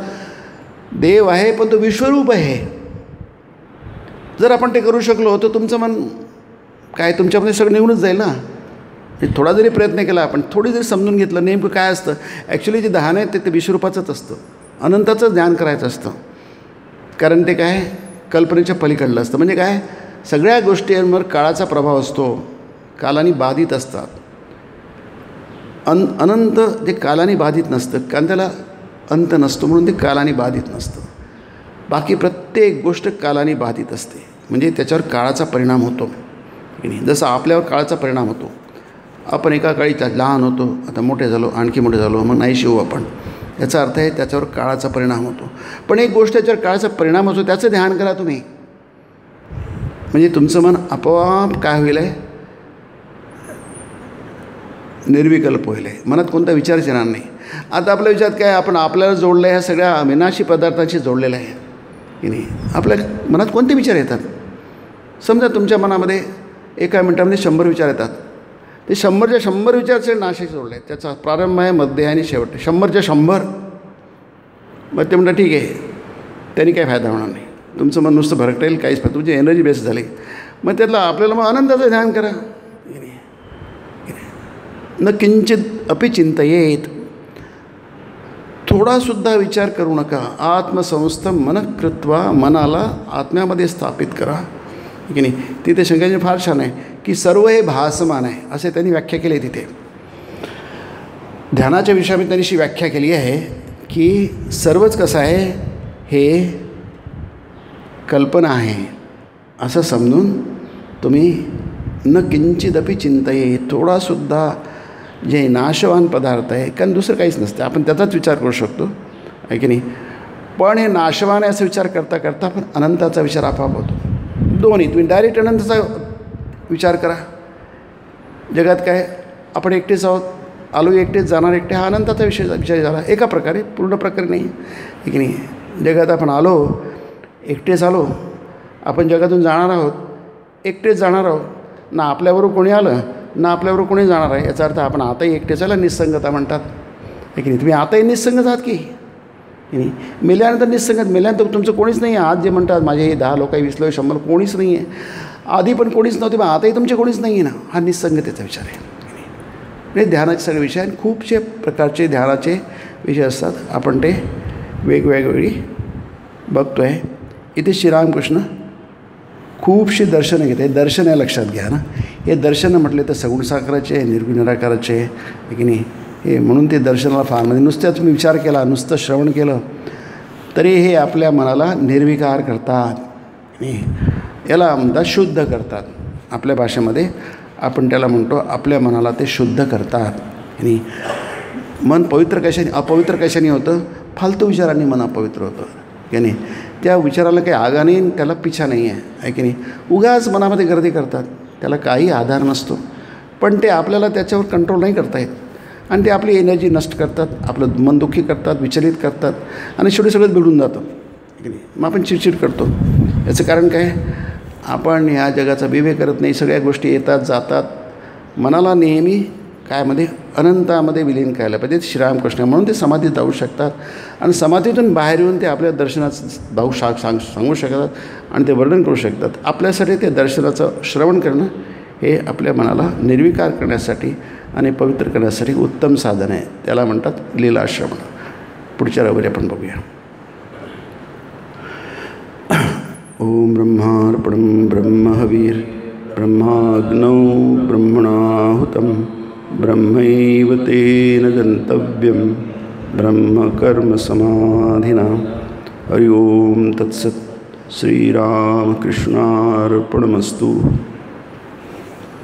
देव आहे पण तो विश्वरूप आहे. जर आपण ते करू शकलो तर तुमचं मन काय तुमच्यामध्ये सगळं निघूनच जाईल ना. थोडा जरी प्रयत्न केला, आपण थोडी जरी समजून घेतलं नेमकं काय असतं. ॲक्च्युली जे ध्यान आहे ते विश्वरूपाचंच असतं, अनंताचं ध्यान करायचं असतं. कारण ते काय, कल्पनेच्या पलीकडलं असतं. म्हणजे काय, सगळ्या गोष्टींवर काळाचा प्रभाव असतो, कालाने बाधित असतात. अनंत जे कालाने बाधित नसतं, कारण त्याला अंत नसतो म्हणून ते कालाने बाधित नसतं. बाकी प्रत्येक गोष्ट कालाने बाधित असते, म्हणजे त्याच्यावर काळाचा परिणाम होतो की नाही. जसं आपल्यावर काळाचा परिणाम होतो. आपण एका काळी लहान होतो, आता मोठे झालो, आणखी मोठे झालो, मग नाहीशी होऊ आपण. याचा अर्थ आहे त्याच्यावर काळाचा परिणाम होतो. पण एक गोष्ट त्याच्यावर काळाचा परिणाम होतो त्याचं ध्यान करा तुम्ही, म्हणजे तुमचं मन आपोआप काय होईल आहे, निर्विकल्प होईल आहे. मनात कोणता विचारच येणार नाही. आता आपल्या विचारात काय, आपण आपल्याला जोडलं आहे ह्या सगळ्या विनाशी पदार्थांशी जोडलेलं आहे की नाही. आपल्या मनात कोणते विचार येतात. समजा तुमच्या मनामध्ये एका मिनटामध्ये 100 विचार येतात. ते 100च्या 100 विचारचे नाशाशी जोडले आहेत. त्याचा प्रारंभ आहे, मध्य आहे आणि शेवट आहे. 100च्या 100. मग ते म्हणतात ठीक आहे, त्यांनी काही फायदा होणार नाही, तुमचं मन नुसतं भरकटेल, काहीच फायदा, तुमची एनर्जी बेस्ट झाली. मग त्यातलं आपल्याला मग आनंदाचं ध्यान करा. न किंचित अपि चिंतयेत, थोडासुद्धा विचार करू नका. आत्मसंस्थं मन कृत्वा, मनाला आत्म्यामध्ये स्थापित करा की नाही. तिथे शंकराचार्य फार छान आहे की सर्व हे भासमान आहे असे त्यांनी व्याख्या केली आहे. तिथे ध्यानाच्या विषयामध्ये त्यांनी अशी व्याख्या केली आहे की सर्वच कसं आहे, हे कल्पना आहे असं समजून तुम्ही न किंचिदपि चिंतये, थोडासुद्धा जे नाशवान पदार्थ आहे, कारण दुसरं काहीच नसतं, आपण त्याचाच विचार करू शकतो आहे की नाही. पण हे नाशवान आहे असा विचार करता करता पण अनंताचा विचार आपोआप होतो. दोन्ही तुम्ही डायरेक्ट अनंताचा विचार करा. जगात काय, आपण एकटेच आहोत, आलो एकटेच, जाणार एकटे, हा अनंताचा विषय झाला एका प्रकारे, पूर्ण प्रकारे नाही आहे की नाही. जगात आपण आलो एकटेच आलो, आपण जगातून जाणार आहोत एकटेच जाणार आहोत. ना आपल्याबरोबर कोणी आलं ना आपल्याबरोबर कोणी जाणार आहे. याचा अर्थ आपण आताही एकटेच आला, निस्संगता म्हणतात आहे की नाही. तुम्ही आताही निस्संगत आहात की नाही. मेल्यानंतर निस्संगत, मेल्यानंतर तुमचं कोणीच नाही आहे. आज जे म्हणतात माझे हे 10 लोक 20 लोक 100 कोणीच नाही आहे. आधी पण कोणीच नव्हते, पण आताही तुमचे कोणीच नाही आहे ना. हा निस्संगतेचा विचार आहे. म्हणजे ध्यानाचे सगळे विषय आणि खूपशे प्रकारचे ध्यानाचे विषय असतात, आपण ते वेगवेगळी बघतो आहे. इथे श्रीरामकृष्ण खूपशी दर्शनं घेते. दर्शन आहे लक्षात घ्या ना. हे दर्शनं म्हटले तर सगुण साकाराचे, निर्गुण निराकाराचे आहे की नाही. हे म्हणून ते दर्शनाला फार, म्हणजे नुसत्या तुम्ही विचार केला, नुसतं श्रवण केलं तरी हे आपल्या मनाला निर्विकार करतात आणि याला म्हणतात शुद्ध करतात. आपल्या भाषेमध्ये आपण त्याला म्हणतो आपल्या मनाला ते शुद्ध करतात. आणि मन पवित्र कशाने, अपवित्र कशाने होतं, फालतू विचारांनी मन अपवित्र होतं की नाही. त्या विचाराला काही आगा नाही, त्याला पिछा नाही आहे की नाही. उगाच मनामध्ये गर्दी करतात, त्याला काही आधार नसतो, पण ते आपल्याला त्याच्यावर कंट्रोल नाही करता येत आणि ते आपली एनर्जी नष्ट करतात, आपलं मन दुःखी करतात, विचलित करतात आणि शेवटी सगळं बिघडून जातं की नाही. मग आपण चिडचिड करतो. याचं कारण काय, आपण ह्या जगाचा विवेक करत नाही. सगळ्या गोष्टी येतात जातात. मनाला नेहमी कायमध्ये अनंतामध्ये विलीन करायला पाहिजे. श्रीरामकृष्ण म्हणून ते समाधीत जाऊ शकतात आणि समाधीतून बाहेर येऊन ते आपल्या दर्शनाचं भाऊ सांगू शकतात आणि ते वर्णन करू शकतात. आपल्यासाठी ते दर्शनाचं श्रवण करणं हे आपल्या मनाला निर्विकार करण्यासाठी आणि पवित्र करण्यासाठी उत्तम साधन आहे. त्याला म्हणतात लीलाश्रवण. पुढच्या रविवारी आपण बघूया. ओम ब्रह्मार्पणं ब्रह्महवीर ब्रह्माग्नौ ब्रह्मणाहुतं ब्रह्मैव तेन गन्तव्यं ब्रह्मकर्मसमाधिना. हरि ओम तत्सत्. श्रीरामकृष्णार्पणमस्तु.